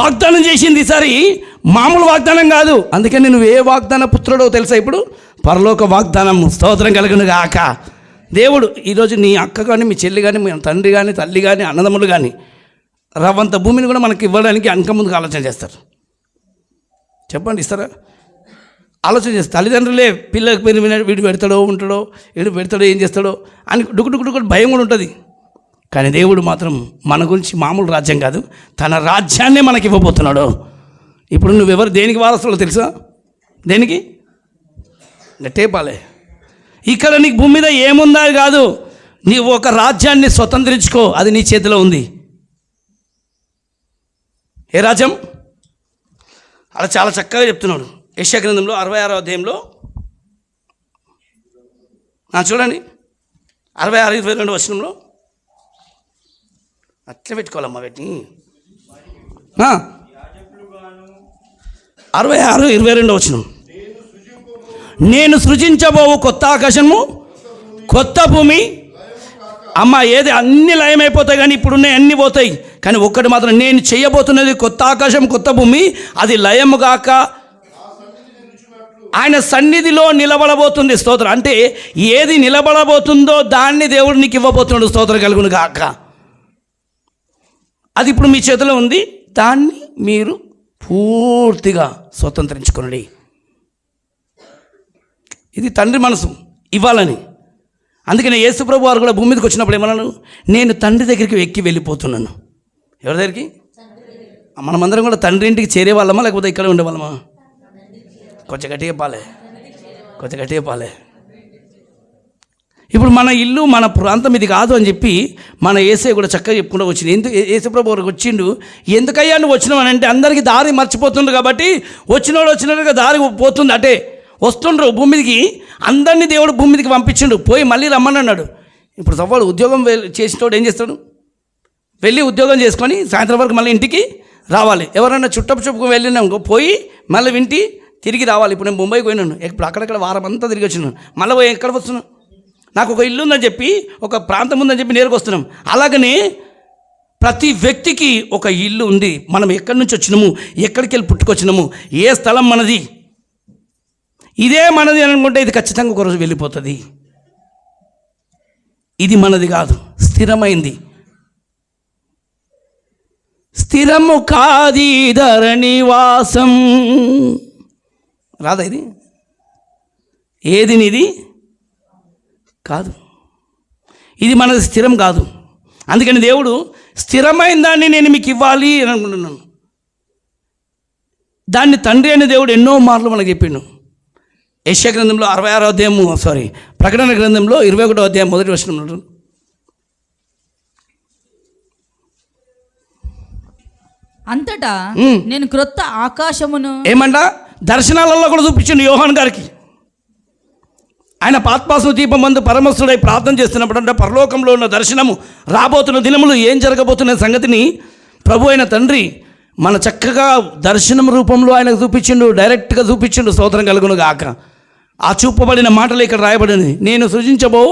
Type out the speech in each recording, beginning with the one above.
వాగ్దానం చేసింది ఈసారి మామూలు వాగ్దానం కాదు. అందుకని నువ్వు ఏ వాగ్దాన పుత్రుడో తెలుసా? ఇప్పుడు పరలోక వాగ్దానం. స్తోత్రం కలుగును గాక. దేవుడు ఈరోజు నీ అక్క కానీ, మీ చెల్లి కానీ, మీ తండ్రి కానీ, తల్లి కానీ, అన్నదమ్ములు కానీ రవ్వంత భూమిని కూడా మనకి ఇవ్వడానికి అంక ముందుకు ఆలోచన చేస్తారు. చెప్పండి, ఇస్తారా? ఆలోచన చేస్తారు. తల్లిదండ్రులే పిల్లలకి వీడు పెడతాడో ఉంటాడో, వీడు పెడతాడో ఏం చేస్తాడో అని డుకు భయం కూడా ఉంటుంది. కానీ దేవుడు మాత్రం మన గురించి మామూలు రాజ్యం కాదు, తన రాజ్యాన్నే మనకి ఇవ్వబోతున్నాడు. ఇప్పుడు నువ్వెవరు దేనికి వారసులో తెలుసా? దేనికి? గట్టేపాలే. ఇక్కడ నీకు భూమి మీద ఏముందా కాదు, నీవు ఒక రాజ్యాన్ని స్వతంత్రించుకో, అది నీ చేతిలో ఉంది. ఏ రాజ్యం? అలా చాలా చక్కగా చెప్తున్నాడు యెషయా గ్రంథంలో 66వ అధ్యాయంలో. చూడండి 66:22 వచనంలో. అట్లా పెట్టుకోవాలమ్మా వీటిని. 66:22 వచనం. నేను సృజించబోవు కొత్త ఆకాశము, కొత్త భూమి. అమ్మ, ఏది అన్ని లయమైపోతాయి కానీ ఇప్పుడున్నాయి అన్నీ పోతాయి, కానీ ఒక్కటి మాత్రం నేను చేయబోతున్నది కొత్త ఆకాశం, కొత్త భూమి. అది లయముగాక ఆయన సన్నిధిలో నిలబడబోతుంది. స్తోత్రం. అంటే ఏది నిలబడబోతుందో దాన్ని దేవుడు నీకు ఇవ్వబోతున్నాడు. స్తోత్రం కలుగును గాక. అది ఇప్పుడు మీ చేతిలో ఉంది, దాన్ని మీరు పూర్తిగా స్వతంత్రించుకోండి. ఇది తండ్రి మనసు ఇవ్వాలని. అందుకని యేసుప్రభు వారు కూడా భూమి మీదకి వచ్చినప్పుడు ఏమన్నాను? నేను తండ్రి దగ్గరికి ఎక్కి వెళ్ళిపోతున్నాను. ఎవరి దగ్గరికి? మనమందరం కూడా తండ్రి ఇంటికి చేరే వాళ్ళమా లేకపోతే ఇక్కడ ఉండేవాళ్ళమా? కొంచెం గట్టిగా పాలే. ఇప్పుడు మన ఇల్లు మన ప్రాంతం ఇది కాదు అని చెప్పి మన యేసయ్య కూడా చక్కగా చెప్పుకుంటూ వచ్చింది. యేసుప్రభు వారికి వచ్చిండు. ఎందుకయ్యా నువ్వు వచ్చినావు అని అంటే, అందరికీ దారి మర్చిపోతుండ్రు కాబట్టి వచ్చినట్టుగా దారి పోతుంది. అంటే వస్తుండ్రు భూమి మీదకి, అందరినీ దేవుడు భూమి మీదకి పంపించిండు. పోయి మళ్ళీ రమ్మని అన్నాడు. ఇప్పుడు సవాడు ఉద్యోగం చేసినోడు ఏం చేస్తాడు? వెళ్ళి ఉద్యోగం చేసుకొని సాయంత్రం వరకు మళ్ళీ ఇంటికి రావాలి. ఎవరైనా చుట్టుకు వెళ్ళినా పోయి మళ్ళీ ఇంటి తిరిగి రావాలి. ఇప్పుడు నేను ముంబైకి పోయినాను, ఇప్పుడు అక్కడక్కడ వారం అంతా తిరిగి వచ్చినాను. మళ్ళీ పోయి ఎక్కడ వస్తున్నాను? నాకు ఒక ఇల్లు ఉందని చెప్పి, ఒక ప్రాంతం ఉందని చెప్పి నేరుగా వస్తున్నాం. అలాగనే ప్రతి వ్యక్తికి ఒక ఇల్లు ఉంది. మనం ఎక్కడి నుంచి వచ్చినాము, ఎక్కడికి వెళ్ళి పుట్టుకొచ్చినాము, ఏ స్థలం మనది, ఇదే మనది అని అనుకుంటే ఇది ఖచ్చితంగా ఒకరోజు వెళ్ళిపోతుంది. ఇది మనది కాదు, స్థిరమైంది. స్థిరము కాది ధరణివాసం. రాదా ఇది? ఏది నీది కాదు, ఇది మనది స్థిరం కాదు. అందుకని దేవుడు స్థిరమైన దాన్ని నేను మీకు ఇవ్వాలి అని అనుకుంటున్నాను. దాన్ని తండ్రి అనే దేవుడు ఎన్నో మార్లు మనకు చెప్పిండు. యెషయా గ్రంథంలో 66వ అధ్యాయము, ప్రకటన గ్రంథంలో 21వ అధ్యాయం 1వ వచనం. అంతటా నేను క్రొత్త ఆకాశమును, ఏమంట దర్శనాలలో కూడా చూపించిండు యోహాను గారికి. ఆయన పాత్మాసు దీపం మందు పరమస్తుడై ప్రార్థన చేస్తున్నప్పుడు అంటే పరలోకంలో ఉన్న దర్శనము, రాబోతున్న దినములు ఏం జరగబోతున్న సంగతిని ప్రభు అయిన తండ్రి మన చక్కగా దర్శనం రూపంలో ఆయనకు చూపించిండు, డైరెక్ట్గా చూపించిండు. స్తోత్రం కలుగును గాక. ఆ చూపబడిన మాటలు ఇక్కడ రాయబడింది. నేను సృజించబో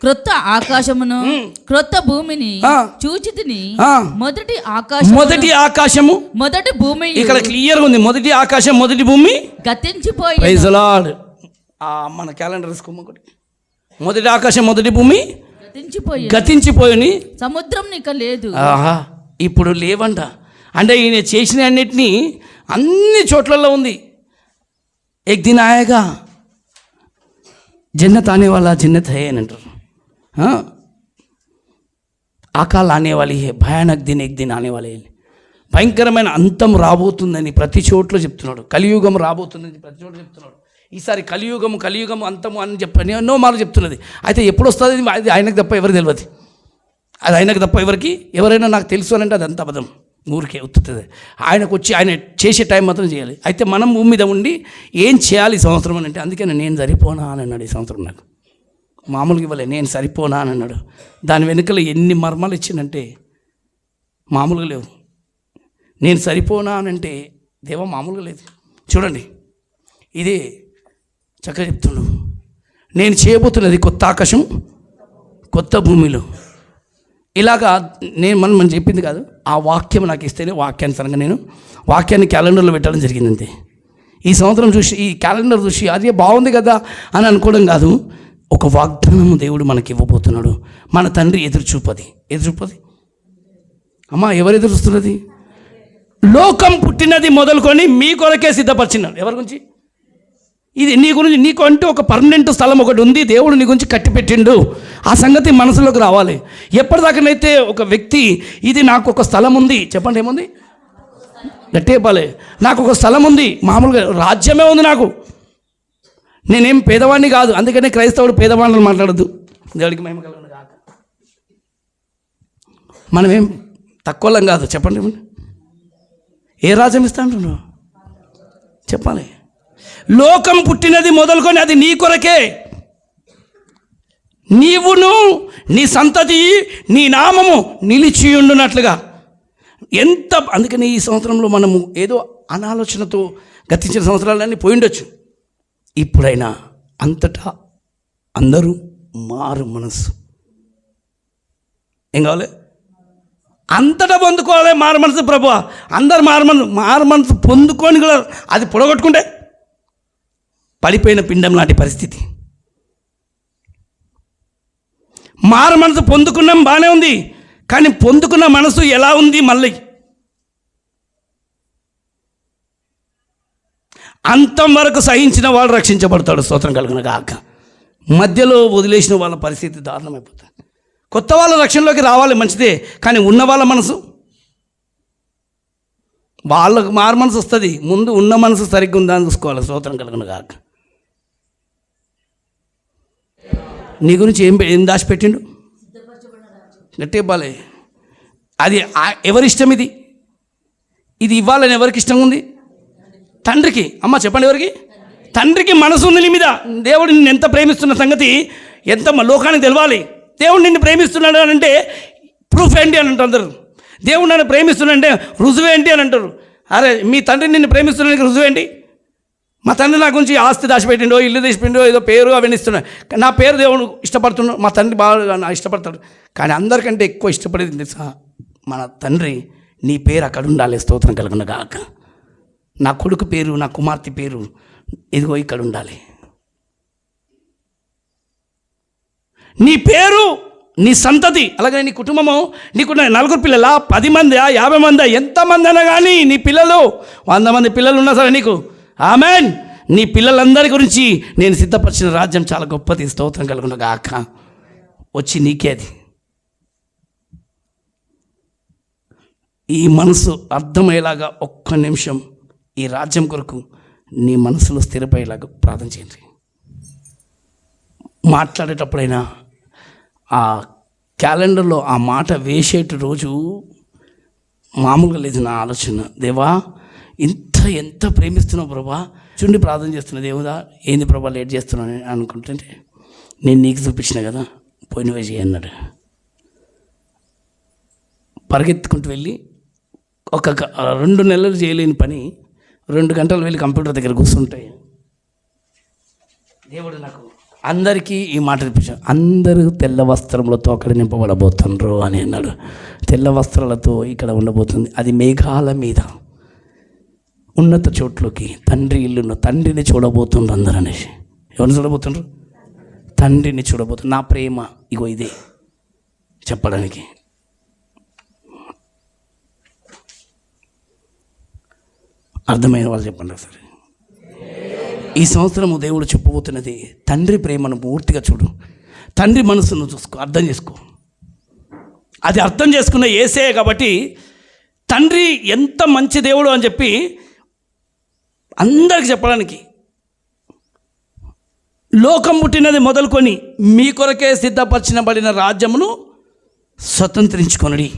క్రొత్త ఆకాశమును, క్రొత్త భూమిని చూచితిని. మొదటి ఆకాశము, మొదటి భూమి. ఇక్కడ క్లియర్గా ఉంది. మొదటి ఆకాశం, మొదటి భూమి గతించిపోయి. Praise the lord. మన క్యాలెండర్ వేసుకోమొకటి. మొదటి ఆకాశం, మొదటి భూమి గతించిపోయి. సముద్రం ఇక లేదు. ఇప్పుడు లేవంట. అంటే ఈయన చేసిన అన్నిటినీ అన్ని చోట్లలో ఉంది. ఎక్ దిన్ ఆయేగా జన్నత్ ఆనే వాళ్ళ జన్నత్ హై అని అంటారు. అకాల్ ఆనే వాలి హే, భయానక్ దిన్ ఎక్ దిన్ ఆనే వాలి. భయంకరమైన అంతం రాబోతుందని ప్రతి చోట్ల చెప్తున్నాడు. కలియుగం రాబోతుందని ప్రతి చోట్ల చెప్తున్నాడు. ఈసారి కలియుగము అంతము అని చెప్పని ఎన్నో మార్లు చెప్తున్నది. అయితే ఎప్పుడు వస్తుంది అది ఆయనకు తప్ప ఎవరికి తెలియదు. అది ఆయనకు తప్ప ఎవరైనా నాకు తెలుసు అని అంటే అది అంత అబద్ధం, ఊరికే ఉత్తుతుంది. ఆయనకు వచ్చి ఆయన చేసే టైం మాత్రం చేయాలి. అయితే మనం భూమి మీద ఉండి ఏం చేయాలి ఈ సంవత్సరం అని అంటే, అందుకే నేను సరిపోనా అని అన్నాడు. ఈ సంవత్సరం నాకు మామూలుగా ఇవ్వలే, నేను సరిపోనా అని అన్నాడు. దాని వెనుకలు ఎన్ని మర్మాలు ఇచ్చిందంటే మామూలుగా లేవు. నేను సరిపోనా అని అంటే దేవ మామూలుగా లేదు. చూడండి, ఇదే చక్కగా చెప్తున్నాడు. నేను చేయబోతున్నది కొత్త ఆకాశం, కొత్త భూమిలో. ఇలాగా మనం చెప్పింది కాదు, ఆ వాక్యం నాకు ఇస్తేనే వాక్యానుసారంగా నేను వాక్యాన్ని క్యాలెండర్లో పెట్టడం జరిగింది అంతే. ఈ సంవత్సరం చూసి ఈ క్యాలెండర్ చూసి అదే బాగుంది కదా అని అనుకోవడం కాదు. ఒక వాగ్దానము దేవుడు మనకి ఇవ్వబోతున్నాడు. మన తండ్రి ఎదురుచూపది. అమ్మా, ఎవరు ఎదురు చూస్తున్నది? లోకం పుట్టినది మొదలుకొని మీ కొరకే సిద్ధపరిచినాడు. ఎవరి గురించి? ఇది నీ గురించి. నీకు అంటూ ఒక పర్మనెంట్ స్థలం ఒకటి ఉంది, దేవుడు నీ గురించి కట్టిపెట్టిండు. ఆ సంగతి మనసులోకి రావాలి. ఎప్పటిదాకానైతే ఒక వ్యక్తి ఇది నాకు ఒక స్థలం ఉంది, చెప్పండి ఏముంది? గట్టేపాలే, నాకు ఒక స్థలం ఉంది, మామూలుగా రాజ్యమే ఉంది నాకు, నేనేం పేదవాడిని కాదు. అందుకనే క్రైస్తవుడు పేదవాళ్ళని మాట్లాడద్దు. దేవుడికి మహిమ కలుగును గాక. మనమేం తక్కువలం కాదు. చెప్పండి, ఏ రాజ్యం ఇస్తా అంటున్నావు? చెప్పాలి. లోకం పుట్టినది మొదలుకొని అది నీ కొరకే. నీవును నీ సంతతి నీ నామము నిలిచియుండునట్లుగా ఎంత. అందుకని ఈ సంవత్సరంలో మనము ఏదో అనాలోచనతో గతించిన సంవత్సరాలన్నీ పోయిండొచ్చు. ఇప్పుడైనా అంతటా అందరూ మారు మనసు. ఏం కావాలి? అంతటా పొందుకోవాలి మారు మనసు. ప్రభువా, అందరు మారు మనసు పొందుకొని కూడా అది పొడగొట్టుకుంటే పడిపోయిన పిండం లాంటి పరిస్థితి. మారు మనసు పొందుకున్నాం, బాగానే ఉంది, కానీ పొందుకున్న మనసు ఎలా ఉంది? మళ్ళీ అంతం వరకు సహించిన వాడు రక్షించబడతాడు. స్తోత్రం కలుగును గాక. మధ్యలో వదిలేసిన వాళ్ళ పరిస్థితి దారుణమైపోతుంది. కొత్త వాళ్ళ రక్షణలోకి రావాలి, మంచిదే, కానీ ఉన్న వాళ్ళ మనసు, వాళ్ళకు మారు మనసు వస్తుంది. ముందు ఉన్న మనసు సరిగ్గా ఉందా అని చూసుకోవాలి. స్తోత్రం కలుగును గాక. నీ గురించి ఏం దాచిపెట్టిండు? గట్టిగా బాలే. అది ఎవరిష్టం? ఇది ఇవ్వాలని ఎవరికి ఇష్టం ఉంది? తండ్రికి. అమ్మ చెప్పండి, ఎవరికి? తండ్రికి మనసు ఉంది నీ మీద. దేవుడు నిన్ను ఎంత ప్రేమిస్తున్న సంగతి ఎంత లోకానికి తెలవాలి. దేవుడు నిన్ను ప్రేమిస్తున్నాడు అని అంటే ప్రూఫ్ ఏంటి అని అంటారు అందరు. దేవుడు నన్ను ప్రేమిస్తున్నాడంటే రుజువేంటి అని అంటారు. అరే, మీ తండ్రి నిన్ను ప్రేమిస్తున్నానికి రుజువేంటి? మా తండ్రి నా గురించి ఆస్తి దాచిపెట్టిండో, ఇల్లు తీసిపోయిండో, ఏదో పేరు అవన్నీ ఇస్తున్నాడు. నా పేరు దేవుడు ఇష్టపడుతున్నాడు, మా తండ్రి బాగా ఇష్టపడతాడు. కానీ అందరికంటే ఎక్కువ ఇష్టపడేది తెలుసా? మన తండ్రి నీ పేరు అక్కడ ఉండాలి. స్తోత్రం కలుగును గాక. నా కొడుకు పేరు, నా కుమార్తె పేరు ఇదిగో ఇక్కడ ఉండాలి. నీ పేరు, నీ సంతతి, అలాగే నీ కుటుంబము, నీకున్న 4 పిల్లలా, 10 మందా, 50 మందా, ఎంతమంది అయినా కానీ నీ పిల్లలు 100 మంది పిల్లలు ఉన్నా సరే నీకు ఆమెన్. నీ పిల్లలందరి గురించి నేను సిద్ధపరిచిన రాజ్యం చాలా గొప్పది. స్తోత్రం కలుగును గాక. వచ్చి నీకే అది. ఈ మనసు అర్థమయ్యేలాగా ఒక్క నిమిషం ఈ రాజ్యం కొరకు నీ మనసులో స్థిరపడేలాగా ప్రార్థన చేయండి. మాట్లాడేటప్పుడైనా ఆ క్యాలెండర్లో ఆ మాట వేసేట రోజు మామూలుగా లేదు నా ఆలోచన. దేవా, ఎంత ప్రేమిస్తున్నావు ప్రభా, చూడండి ప్రార్థన చేస్తున్నా. దేవుడా, ఏంది ప్రభా లేట్ చేస్తున్నాను అనుకుంటుంటే, నేను నీకు చూపించిన కదా, పోయినవే చేయన్నాడు. పరిగెత్తుకుంటూ వెళ్ళి ఒక 2 నెలలు చేయలేని పని 2 గంటలు వెళ్ళి కంప్యూటర్ దగ్గర కూర్చుంటాయి. దేవుడు నాకు అందరికీ ఈ మాట చూపించాడు. అందరూ తెల్ల వస్త్రములతో అక్కడ నింపబడబోతున్నారు అని అన్నాడు. తెల్ల వస్త్రాలతో ఇక్కడ ఉండబోతుంది. అది మేఘాల మీద ఉన్నత చోట్లోకి తండ్రి ఇల్లును, తండ్రిని చూడబోతుండ్రు అందరూ అనేసి. ఎవరిని చూడబోతుండ్రు? తండ్రిని చూడబోతుంది. నా ప్రేమ ఇగో ఇదే చెప్పడానికి. అర్థమైన వాళ్ళు చెప్పండి ఒకసారి. ఈ సంవత్సరము దేవుడు చెప్పబోతున్నది తండ్రి ప్రేమను పూర్తిగా చూడు. తండ్రి మనసును చూసుకో, అర్థం చేసుకో. అది అర్థం చేసుకున్న యేసే కాబట్టి తండ్రి ఎంత మంచి దేవుడు అని చెప్పి అందరికి చెప్పడానికి, లోకం పుట్టినది మొదలుకొని మీ కొరకే సిద్ధపరచబడిన రాజ్యమును స్వతంత్రించుకొనుడి.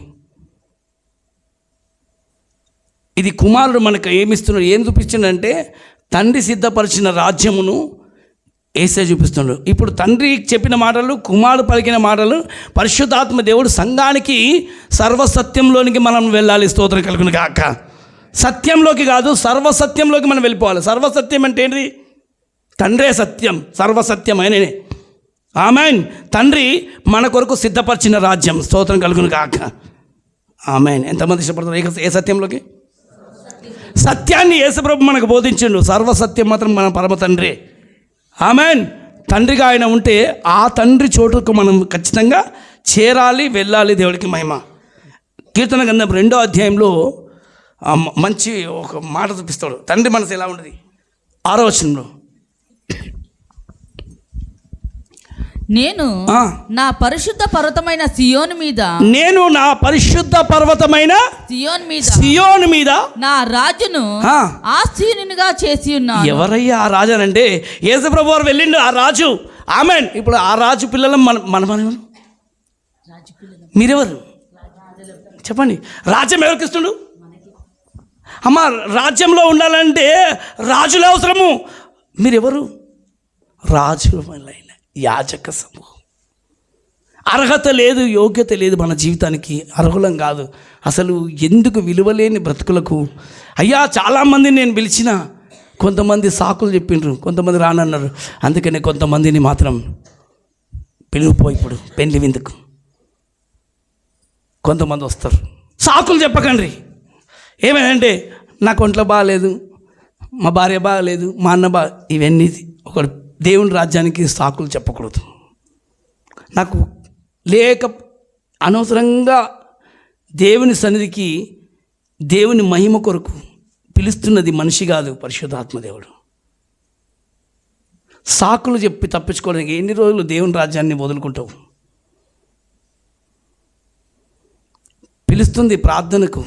ఇది కుమారుడు మనకు ఏమిస్తున్నాడు, ఏం చూపించిండంటే తండ్రి సిద్ధపరిచిన రాజ్యమును యేసే చూపిస్తున్నాడు. ఇప్పుడు తండ్రి చెప్పిన మాటలు, కుమారుడు పలికిన మాటలు, పరిశుద్ధాత్మ దేవుడు సంఘానికి సర్వసత్యంలోనికి మనం వెళ్ళాలి. స్తోత్రం కలుగును గాక. సత్యంలోకి కాదు, సర్వసత్యంలోకి మనం వెళ్ళిపోవాలి. సర్వసత్యం అంటే ఏంటి? తండ్రే సత్యం, సర్వసత్యం ఆయననే. ఆమెన్. తండ్రి మన కొరకు సిద్ధపరిచిన రాజ్యం, స్తోత్రం కలుగును గాక. ఆమెన్. ఎంతమంది ఇష్టపడతారు ఏ సత్యంలోకి? సత్యాన్ని యేసుప్రభు మనకు బోధించిండు. సర్వసత్యం మాత్రం మన పరమ తండ్రి. ఆమెన్. తండ్రిగా ఆయన ఉంటే ఆ తండ్రి చోటుకు మనం ఖచ్చితంగా చేరాలి, వెళ్ళాలి. దేవుడికి మహిమ. కీర్తన గ్రంథం 2వ అధ్యాయంలో మంచి ఒక మాట చూపిస్తాడు. తండ్రి మనసు ఎలా ఉండదు? 6వ వచనంలో, నేను నా పరిశుద్ధ పర్వతమైన సియోను మీద సియోను మీద నా రాజును ఆసీనునిగా చేసి ఉన్నాను. ఎవరయ్యా ఆ రాజు అంటే యేసుప్రభు వారు వెళ్ళిండు ఆ రాజు. ఆమెన్. ఇప్పుడు ఆ రాజు పిల్లలం మన మీరెవరు చెప్పండి? రాజ్యం ఎవరికి ఇస్తుండు? అమ్మ, రాజ్యంలో ఉండాలంటే రాజుల అవసరము. మీరెవరు? రాజుల యాజక సమూహం. అర్హత లేదు, యోగ్యత లేదు, మన జీవితానికి అర్హులం కాదు. అసలు ఎందుకు విలువలేని బ్రతుకులకు అయ్యా చాలామంది నేను పిలిచిన, కొంతమంది సాకులు చెప్పిండ్రు, కొంతమంది రానన్నారు. అందుకనే కొంతమందిని మాత్రం పిలుపుపో. ఇప్పుడు పెళ్లి విందుకు కొంతమంది వస్తారు. సాకులు చెప్పకండి. ఏమైందంటే నాకు ఒంట్లో బాగాలేదు, మా భార్య బాగాలేదు, మా అన్న ఇవన్నీ ఒక దేవుని రాజ్యానికి సాకులు చెప్పకూడదు. నాకు లేక అనవసరంగా దేవుని సన్నిధికి, దేవుని మహిమ కొరకు పిలుస్తున్నది మనిషి కాదు, పరిశుద్ధాత్మ దేవుడు. సాకులు చెప్పి తప్పించుకోవడానికి ఎన్ని రోజులు దేవుని రాజ్యాన్ని వదులుకుంటావు? పిలుస్తుంది ప్రార్థనకు,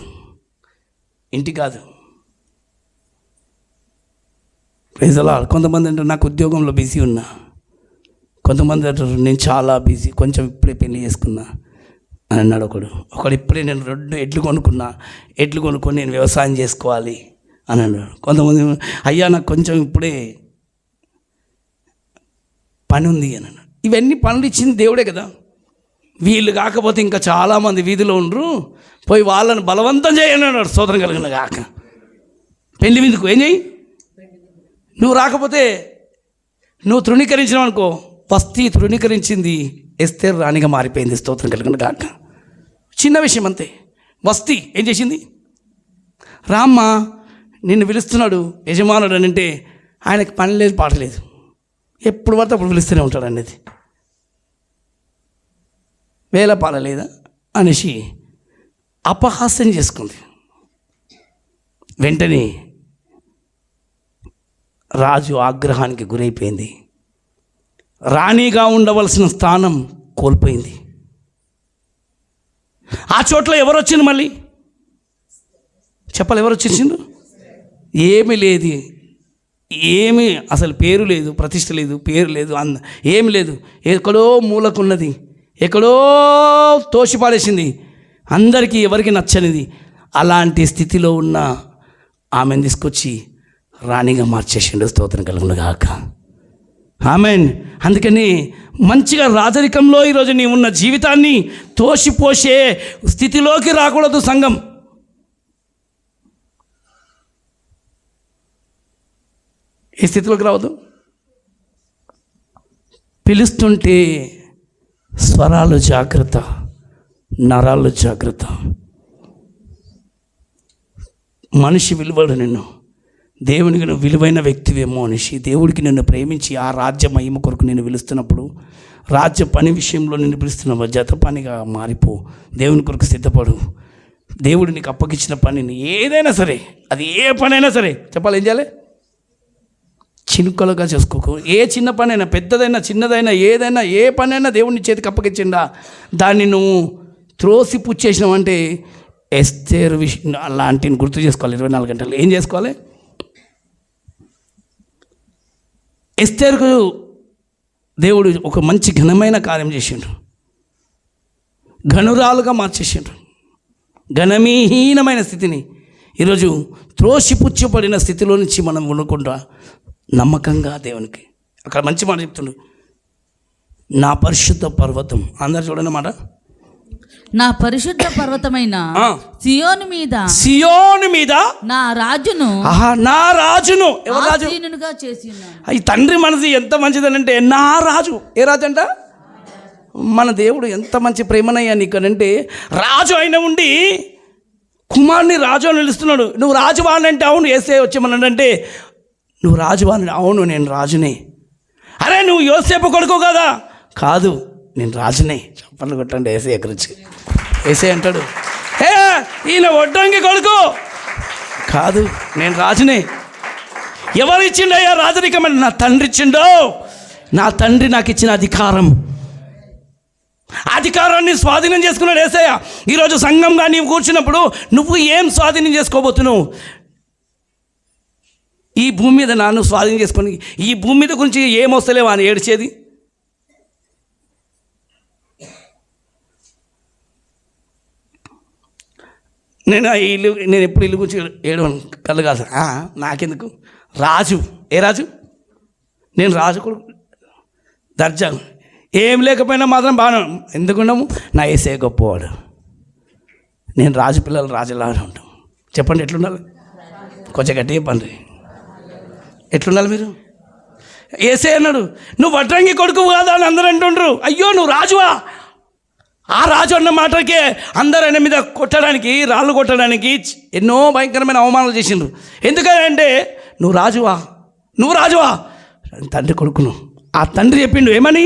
ఇంటి కాదు. Praise the lord. కొంతమంది అంటారు నాకు ఉద్యోగంలో బిజీ ఉన్నా, కొంతమంది అంటారు నేను చాలా బిజీ, కొంచెం ఇప్పుడే పెళ్లి చేసుకున్నా అని అన్నాడు ఒకడు ఇప్పుడే నేను 2 ఎడ్లు కొనుక్కున్నా, ఎడ్లు కొనుక్కొని నేను వ్యవసాయం చేసుకోవాలి అని అన్నాడు. కొంతమంది అయ్యా నాకు కొంచెం ఇప్పుడే పని ఉంది అని అన్నాడు. ఇవన్నీ పనులు ఇచ్చింది దేవుడే కదా. వీళ్ళు కాకపోతే ఇంకా చాలామంది వీధిలో ఉండరు, పోయి వాళ్ళని బలవంతం చేయని అన్నాడు. స్తోత్రం కలిగిన కాక. పెళ్లి విందుకు ఏం చేయి? నువ్వు రాకపోతే నువ్వు తృణీకరించినావు అనుకో, వస్తీ తృణీకరించింది, ఎస్తేరు రాణిగా మారిపోయింది. స్తోత్రం కలిగిన కాక. చిన్న విషయం అంతే. వస్తీ ఏం చేసింది? రామ్మ నిన్ను పిలుస్తున్నాడు యజమానుడు అని అంటే ఆయనకి పని లేదు, పాట లేదు, ఎప్పుడు పడితే అప్పుడు పిలుస్తూనే ఉంటాడు అనేది. వేల పాల లేదా అనేసి అపహాస్యం చేసుకుంది. వెంటనే రాజు ఆగ్రహానికి గురైపోయింది. రాణిగా ఉండవలసిన స్థానం కోల్పోయింది. ఆ చోట్ల ఎవరు వచ్చింది? మళ్ళీ చెప్పాలి, ఎవరు వచ్చేసిండు? ఏమీ లేదు, ఏమీ అసలు పేరు లేదు, ప్రతిష్ట లేదు, పేరు లేదు, ఏమి లేదు. ఎక్కడో మూలకున్నది, ఎక్కడో తోసిపాడేసింది, అందరికీ ఎవరికి నచ్చనిది. అలాంటి స్థితిలో ఉన్న ఆమెను తీసుకొచ్చి రాణిగా మార్చేసిండు. స్తోత్రం కలుగును గాక. ఆమెన్. అందుకని మంచిగా రాజరికంలో ఈరోజు నీ ఉన్న జీవితాన్ని తోసిపోసే స్థితిలోకి రాకూడదు సంఘం. ఏ స్థితిలోకి రావద్దు? పిలుస్తుంటే స్వరాలు జాగ్రత్త, నరాలు జాగ్రత్త. మనిషి విలువడు నిన్ను, దేవునికి నువ్వు విలువైన వ్యక్తివేమో అనేసి దేవుడికి నిన్ను ప్రేమించి ఆ రాజ్య మహిమ కొరకు నేను పిలుస్తున్నప్పుడు, రాజ్య పని విషయంలో నిన్ను పిలుస్తున్నప్పుడు జత పనిగా మారిపో. దేవుని కొరకు సిద్ధపడు. దేవుడు నీకు అప్పగించిన పనిని ఏదైనా సరే, అది ఏ పనైనా సరే, చెప్పాలి ఏం చేయాలి? చినుకలుగా చేసుకోకు. ఏ చిన్న పనైనా, పెద్దదైనా, చిన్నదైనా, ఏదైనా, ఏ పనైనా దేవుడిని చేతికి అప్పగించిండా దాన్ని నువ్వు త్రోసి పుచ్చేసినావంటే ఎస్తేరు విషయం అలాంటిని గుర్తు చేసుకోవాలి. 24 గంటలు ఏం చేసుకోవాలి? ఎస్తేరుకు దేవుడు ఒక మంచి ఘనమైన కార్యం చేసిండు, ఘనురాలుగా మార్చేసిండు. ఘనమీహీనమైన స్థితిని ఈరోజు త్రోసిపుచ్చబడిన స్థితిలో నుంచి మనం ఉండకుండా నమ్మకంగా దేవునికి, అక్కడ మంచి మాట చెప్తుండు, నా పరిశుద్ధ పర్వతం. అందరు చూడండి మాట, నా పరిశుద్ధ పర్వతమైన సియోను మీద నా రాజును ఎవరు రాజు? ఆసీనునిగా చేసి ఉన్నాను. ఈ తండ్రి మనసు ఎంత మంచిదనంటే నా రాజు. ఏ రాజు అంట? మన దేవుడు ఎంత మంచి ప్రేమనయ్యా నీకనంటే, రాజు అయిన ఉండి కుమారుని రాజు అని నిలుస్తున్నాడు. నువ్వు రాజువాణి అంటే అవును. యేసే వచ్చేమనంటే నువ్వు రాజువాణి. అవును, నేను రాజునే. అరే నువ్వు యోసేపు కొడుకు కదా? కాదు, నేను రాజునే. చప్పట్లు కొట్టండి యేసే గురించి. యేసే అంటాడు, ఈయన వడ్డంగి కొడుకు కాదు, నేను రాజునే. ఎవరు ఇచ్చిండయ్యా రాజరికం? నా తండ్రి ఇచ్చిండో. నా తండ్రి నాకు ఇచ్చిన అధికారాన్ని స్వాధీనం చేసుకున్నాడు యేసయ్య. ఈరోజు సంఘంగా నీవు కూర్చున్నప్పుడు నువ్వు ఏం స్వాధీనం చేసుకోబోతున్నావు? ఈ భూమి మీద నన్ను స్వాధీనం చేసుకొని ఈ భూమి మీద గురించి ఏమొస్తలేవా అని ఏడ్చేది? నేను ఎప్పుడు ఇల్లు గురించి ఏడవను, కళ్ళు కాదు. నాకెందుకు? రాజు. ఏ రాజు? నేను రాజు కొడుకు, దర్జా. ఏం లేకపోయినా మాత్రం బాగా ఎందుకున్నాము? నా యేసే గొప్పవాడు. నేను రాజు పిల్లలు రాజులాగా ఉంటాం. చెప్పండి ఎట్లుండాలి? కొంచెం గట్టిగా చెప్పండి. ఎట్లుండాలి మీరు? యేసే అన్నాడు, నువ్వు వడ్రంగి కొడుకు కాదా అని అందరూ అంటుండ్రు. అయ్యో నువ్వు రాజువా? ఆ రాజు అన్న మాటకే అందరూ ఆయన మీద కొట్టడానికి, రాళ్ళు కొట్టడానికి ఎన్నో భయంకరమైన అవమానాలు చేసిండ్రు. ఎందుకంటే నువ్వు రాజువా? తండ్రి కొడుకును. ఆ తండ్రి చెప్పిండు ఏమని?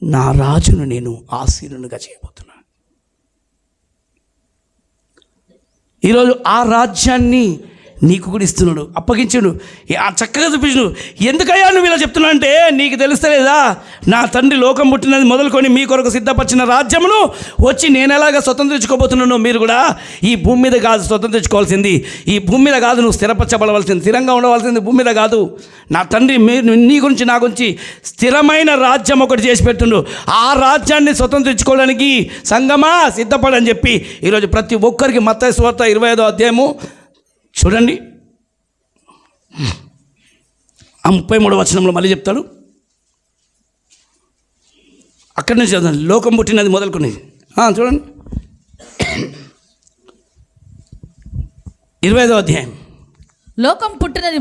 నా రాజును నేను ఆసీనునిగా చేయబోతున్నా. ఈరోజు ఆ రాజ్యాన్ని నీకు కూడా ఇస్తున్నాడు, అప్పగించాడు. చక్కగా చూపించు. ఎందుకయ్యా నువ్వు ఇలా చెప్తున్నా అంటే నీకు తెలుస్తలేదా? నా తండ్రి లోకం పుట్టినది మొదలుకొని మీ కొరకు సిద్ధపరిచిన రాజ్యమును వచ్చి నేను ఎలాగా స్వతంత్రించుకోబోతున్నాను. మీరు కూడా ఈ భూమి మీద కాదు స్వతంత్రించుకోవాల్సింది, ఈ భూమి మీద కాదు నువ్వు స్థిరపరచబడవలసింది, స్థిరంగా ఉండవలసింది భూమి మీద కాదు. నా తండ్రి నీ గురించి నా గురించి స్థిరమైన రాజ్యం ఒకటి చేసి పెట్టుండు. ఆ రాజ్యాన్ని స్వతంత్రించుకోవడానికి సంగమా సిద్ధపడని చెప్పి ఈరోజు ప్రతి ఒక్కరికి మత్తయి సువార్త 25వ అధ్యాయము చూడండి, ఆ 33వ వచనంలో మళ్ళీ చెప్తాడు. అక్కడి నుంచి చదవండి. లోకం పుట్టినది మొదలుకొని చూడండి, 25వ అధ్యాయం. లోకం పుట్టినది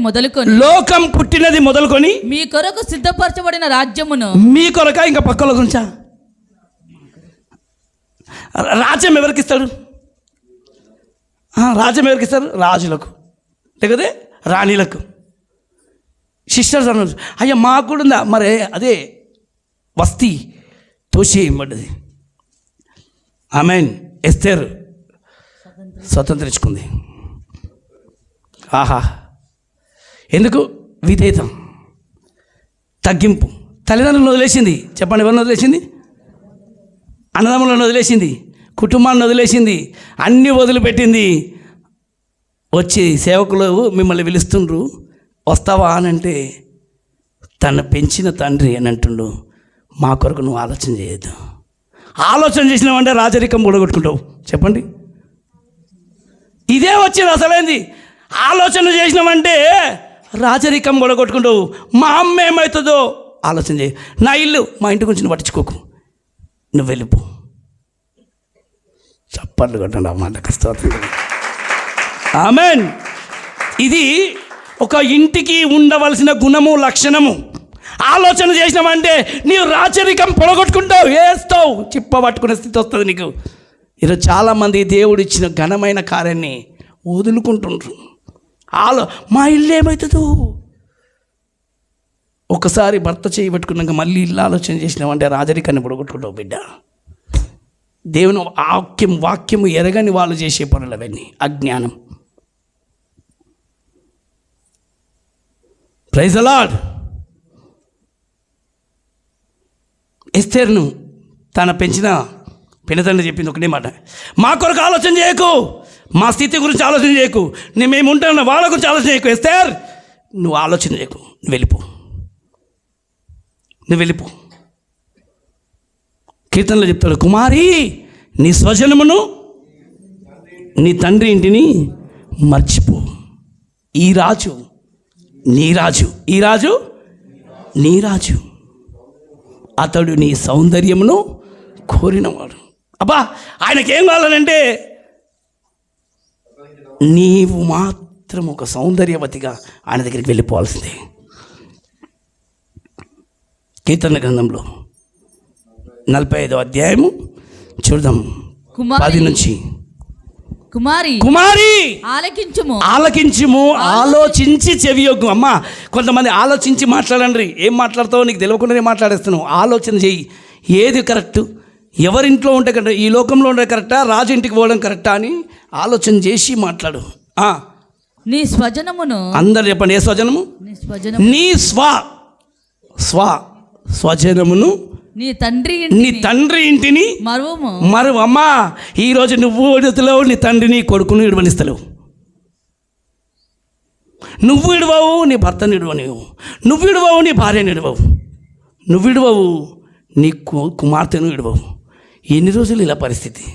మొదలుకొని మీ కొరకు సిద్ధపరచబడిన రాజ్యమును. మీ కొరక ఇంకా పక్కలో గురించా? రాజ్యం ఎవరికి ఇస్తాడు? రాజ్యం ఎవరికి ఇస్తారు? రాజులకు, లేకపోతే రాణిలకు. సిస్టర్స్ అన్నారు, అయ్యా మాకు కూడా ఉందా? మరి అదే వస్తీ తోసేయబడ్డది. ఆమెన్. ఎస్తేర్ స్వతంత్రించుకుంది. ఆహా, ఎందుకు? విధేయత, తగ్గింపు. తల్లిదండ్రులను వదిలేసింది. చెప్పండి, ఎవరిని వదిలేసింది? అన్నదమ్ములను వదిలేసింది, కుటుంబాన్ని వదిలేసింది, అన్నీ వదిలిపెట్టింది. వచ్చి సేవకులు మిమ్మల్ని పిలుస్తుండ్రు, వస్తావా అని అంటే తను పెంచిన తండ్రి అని అంటుండు, మా కొరకు నువ్వు ఆలోచన చేయొద్దు. ఆలోచన చేసినావంటే రాజరికం కూడగొట్టుకుంటావు. చెప్పండి, ఇదే వచ్చింది అసలేంది. ఆలోచన చేసినామంటే రాజరికం కూడగొట్టుకుంటావు. మా అమ్మ ఏమవుతుందో ఆలోచన చేయి. నా ఇల్లు, మా ఇంటి గురించి నువ్వు పట్టించుకోకు, నువ్వు వెళ్ళిపో. చప్పట్లు కొట్టండి ఆ మాట స్తోత్రం. ఆమెన్. ఇది ఒక ఇంటికి ఉండవలసిన గుణము, లక్షణము. ఆలోచన చేసినామంటే నీవు రాచరికం పొడగొట్టుకుంటావు, వేస్తావు, చిప్ప పట్టుకునే స్థితి వస్తుంది నీకు. ఈరోజు చాలామంది దేవుడు ఇచ్చిన ఘనమైన కార్యాన్ని వదులుకుంటుండ్రు. మా ఇల్లు ఏమవుతుందో. ఒకసారి భర్త చేయబెట్టుకున్నాక మళ్ళీ ఇల్లు ఆలోచన చేసినామంటే రాజరికాన్ని పొడగొట్టుకుంటావు బిడ్డ. దేవుని వాక్యము ఎరగని వాళ్ళు చేసే పనులు అవన్నీ అజ్ఞానం. Praise the lord. ఎస్తేరును తన పెంచిన పినతండ్రి చెప్పింది ఒకటే మాట, మా కొరకు ఆలోచన చేయకు, మా స్థితి గురించి ఆలోచన చేయకు, మేము ఉంటాను వాళ్ళ గురించి ఆలోచన చేయకు. ఎస్తేర్ నువ్వు ఆలోచన చేయకు, నువ్వు వెళ్ళిపో. కీర్తనలో చెప్తాడు, కుమారి నీ స్వజనమును నీ తండ్రి ఇంటిని మర్చిపో. ఈ రాజు నీ రాజు, అతడు నీ సౌందర్యమును కోరినవాడు. అబ్బా ఆయనకేం కావాలనంటే నీవు మాత్రం ఒక సౌందర్యవతిగా ఆయన దగ్గరికి వెళ్ళిపోవాల్సిందే. కీర్తన గ్రంథంలో 45వ అధ్యాయము చూద్దాం, 10 నుంచి. కుమారి ఆలకించుము, ఆలోచించి చెవియొగ్గు. అమ్మ కొంతమంది ఆలోచించి మాట్లాడండి. ఏం మాట్లాడతావో నీకు తెలియకుండానే మాట్లాడేస్తున్నావు. ఆలోచన చెయ్యి, ఏది కరెక్ట్, ఎవరింట్లో ఉంటే కరెక్ట్, ఈ లోకంలో ఉంటే కరెక్టా, రాజు ఇంటికి పోవడం కరెక్టా అని ఆలోచన చేసి మాట్లాడు. నీ స్వజనమును, అందరు చెప్పండి, ఏ స్వజనము? నీ స్వజనమును, నీ తండ్రి ఇంటిని మరువు. అమ్మా ఈరోజు నువ్వు విడుదలవు, నీ తండ్రిని కొడుకును విడవనిస్తలేవు. నువ్వు విడవవు, నీ భర్తను విడవనివు. నువ్వు విడవవు, నీ భార్యను విడవవు. నువ్వు విడవవు, నీ కుమార్తెను విడవవు. ఎన్ని రోజులు ఇలా పరిస్థితి?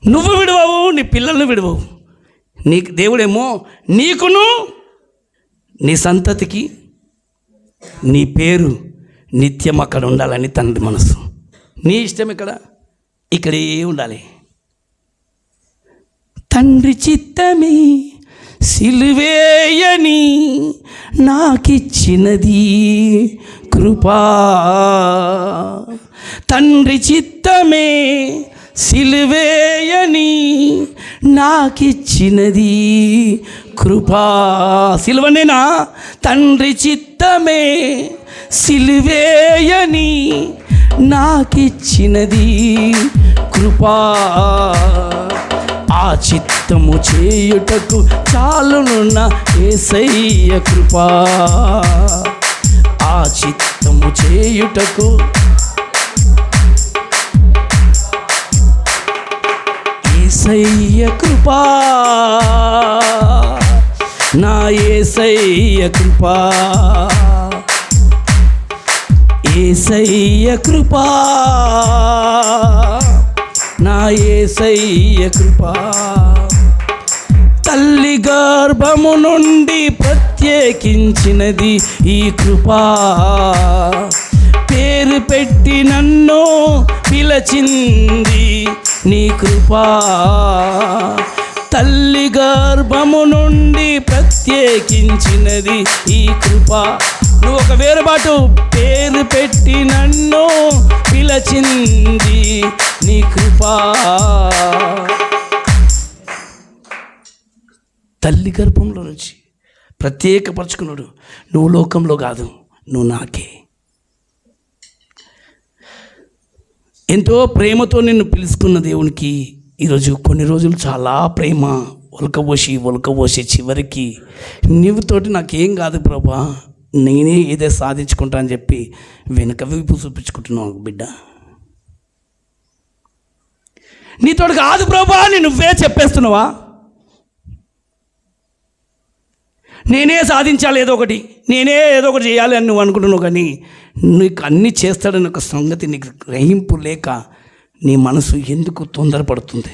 నువ్వు విడవవు, నీ పిల్లలను విడవవు. నీకు దేవుడేమో నీకును నీ సంతతికి నీ పేరు నిత్యం అక్కడ ఉండాలని తండ్రి మనసు. నీ ఇష్టం ఇక్కడే ఉండాలి. తండ్రి చిత్తమే సిలువేయని నాకిచ్చినది కృపా. తండ్రి చిత్తమే సిలువేయని నాకిచ్చినది కృపా. సిలువనేనా? తండ్రి చిత్తమే సిలువేయని నాకిచ్చినది కృపా. ఆ చిత్తము చేయుటకు చాలునున్న యేసయ్య కృపా. ఆ చిత్తము చేయుటకు యేసయ్య కృపా, నా యేసయ్య కృపా. యేసయ్య కృపా, నా యేసయ్య కృపా. తల్లి గర్భము నుండి ప్రత్యేకించినది ఈ కృపా. పేరు పెట్టి నన్ను పిలచింది నీ కృపా. తల్లి గర్భము నుండి ప్రత్యేకించినది ఈ కృపా. నువ్వు ఒక వేరుబాటు, పేరు పెట్టి నన్ను పిలచింది నీ కృపా. తల్లి గర్భంలో నుంచి ప్రత్యేకపరచుకున్నాడు. నువ్వు లోకంలో కాదు, నువ్వు నాకే. ఎంతో ప్రేమతో నిన్ను పిలుచుకున్న దేవునికి ఈరోజు కొన్ని రోజులు చాలా ప్రేమ ఒలకబోసి చివరికి నీవుతోటి నాకేం కాదు ప్రభా, నేనే ఏదో సాధించుకుంటా అని చెప్పి వెనుక వైపు చూపించుకుంటున్నావు బిడ్డ. నీతోటి కాదు ప్రభా అని నువ్వే చెప్పేస్తున్నావా? నేనే సాధించాలి ఏదో ఒకటి, నేనే ఏదో ఒకటి చేయాలి అని నువ్వు అనుకుంటున్నావు. కానీ నీకు అన్నీ చేస్తాడని ఒక సంగతి నీకు గ్రహింపు లేక నీ మనసు ఎందుకు తొందరపడుతుంది?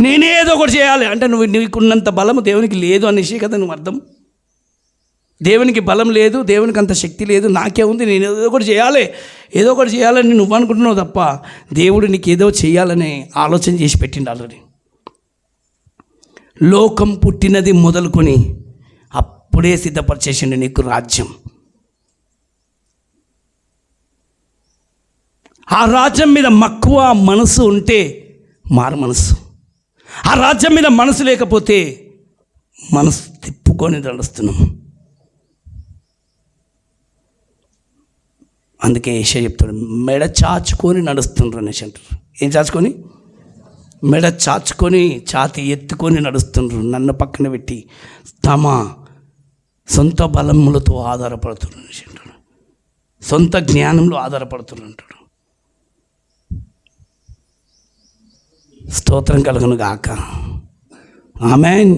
నేనే ఏదో ఒకటి చేయాలి అంటే నీకున్నంత బలము దేవునికి లేదు అనేసి కదా నువ్వు అర్థం. దేవునికి బలం లేదు, దేవునికి అంత శక్తి లేదు, నాకే ఉంది, నేను ఏదో ఒకటి చేయాలని నువ్వు అనుకుంటున్నావు తప్ప దేవుడు నీకు ఏదో చేయాలని ఆలోచన చేసి పెట్టిండు ఆల్రెడీ. లోకం పుట్టినది మొదలుకొని అప్పుడే సిద్ధపరిచేసిండు నీకు రాజ్యం. ఆ రాజ్యం మీద మక్కువ మనసు ఉంటే మారు మనసు. ఆ రాజ్యం మీద మనసు లేకపోతే మనసు తిప్పుకొని నడుస్తున్నాం. అందుకే యేషయా చెప్తాడు, మెడ చాచుకొని నడుస్తుండ్రు అనేసి అంటారు. ఏం చాచుకొని? మెడ చాచుకొని ఛాతి ఎత్తుకొని నడుస్తుండ్రు, నన్ను పక్కన పెట్టి తమ సొంత బలములతో ఆధారపడుతున్నారు అంటాడు, సొంత జ్ఞానంలో ఆధారపడుతున్నారు అంటాడు. స్తోత్రం కలుగును గాక. ఆమేన్.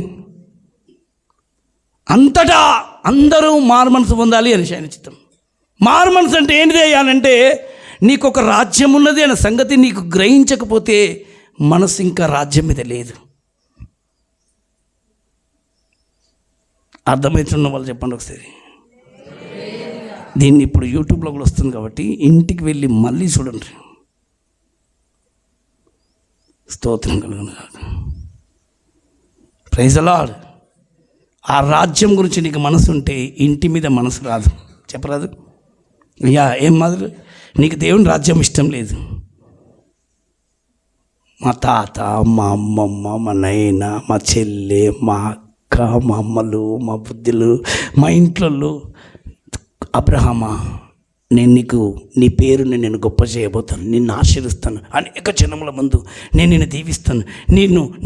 అంతటా అందరూ మారు మనసు పొందాలి అని ఆయన చిత్తం. మారు మనసు అంటే ఏంటిది అయ్యానంటే నీకు ఒక రాజ్యం ఉన్నది అనే సంగతి నీకు గ్రహించకపోతే మనసు ఇంకా రాజ్యం మీద లేదు. అర్థమవుతున్న వాళ్ళు చెప్పండి ఒకసారి. దీన్ని ఇప్పుడు యూట్యూబ్లో కూడా వస్తుంది కాబట్టి ఇంటికి వెళ్ళి మళ్ళీ చూడండి. స్తోత్రం కలుగును గాక. Praise the lord. ఆ రాజ్యం గురించి నీకు మనసు ఉంటే ఇంటి మీద మనసు రాదు. చెప్పరాదు? ఏం మాదిరి నీకు దేవుని రాజ్యం ఇష్టం లేదు. మా తాత, మా అమ్మమ్మ, మా నాయన, మా చెల్లె, మా అక్క, మా అమ్మలు, మా బుద్ధులు, మా ఇంట్లో అబ్రహామా, నేను నీకు నీ పేరుని నేను గొప్ప చేయబోతాను, నిన్ను ఆశీర్వదిస్తాను, అనేక జనముల ముందు నేను నిన్ను దీవిస్తాను,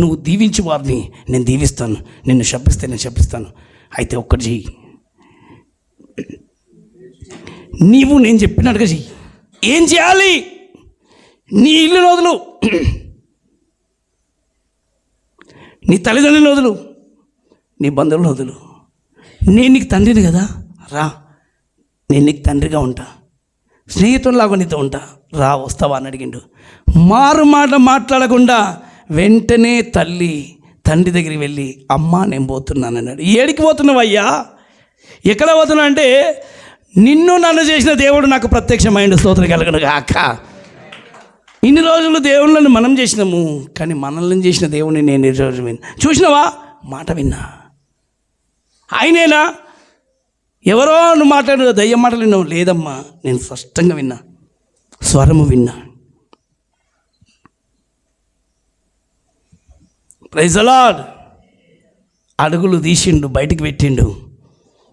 నువ్వు దీవించి వారిని నేను దీవిస్తాను, నిన్ను శపిస్తే నేను శపిస్తాను. అయితే ఒక్కటి చెయ్యి, నీవు నేను చెప్పినట్టుగా చెయ్యి. ఏం చేయాలి? నీ ఇల్లు వదులు, నీ తల్లిదండ్రులను వదులు, నీ బంధువులను వదులు. నేను నీకు తండ్రిని కదా, రా, నేను నీకు తండ్రిగా ఉంటా, స్నేహితుల్లాగా నీతో ఉంటా, రా, వస్తావా అని అడిగిండు. మారు మాట మాట్లాడకుండా వెంటనే తండ్రి దగ్గరికి వెళ్ళి, అమ్మా నేను పోతున్నాను అన్నాడు. ఏడికి పోతున్నావయ్యా? ఎక్కడ పోతున్నా అంటే, నిన్ను నన్ను చేసిన దేవుడు నాకు ప్రత్యక్షమైండు. స్తోత్రం కలుగును గాక. ఇన్ని రోజులు దేవుళ్ళని మనం చేసినాము, కానీ మనల్ని చేసిన దేవుడిని నేను ఈ రోజు చూసినావా? మాట విన్నా. ఆయనేనా? ఎవరో నువ్వు మాట్లాడు దయ్యం మాటలు విన్నావు? లేదమ్మా, నేను స్పష్టంగా విన్నా, స్వరము విన్నా. Praise the lord. అడుగులు తీసిండు, బయటికి పెట్టిండు,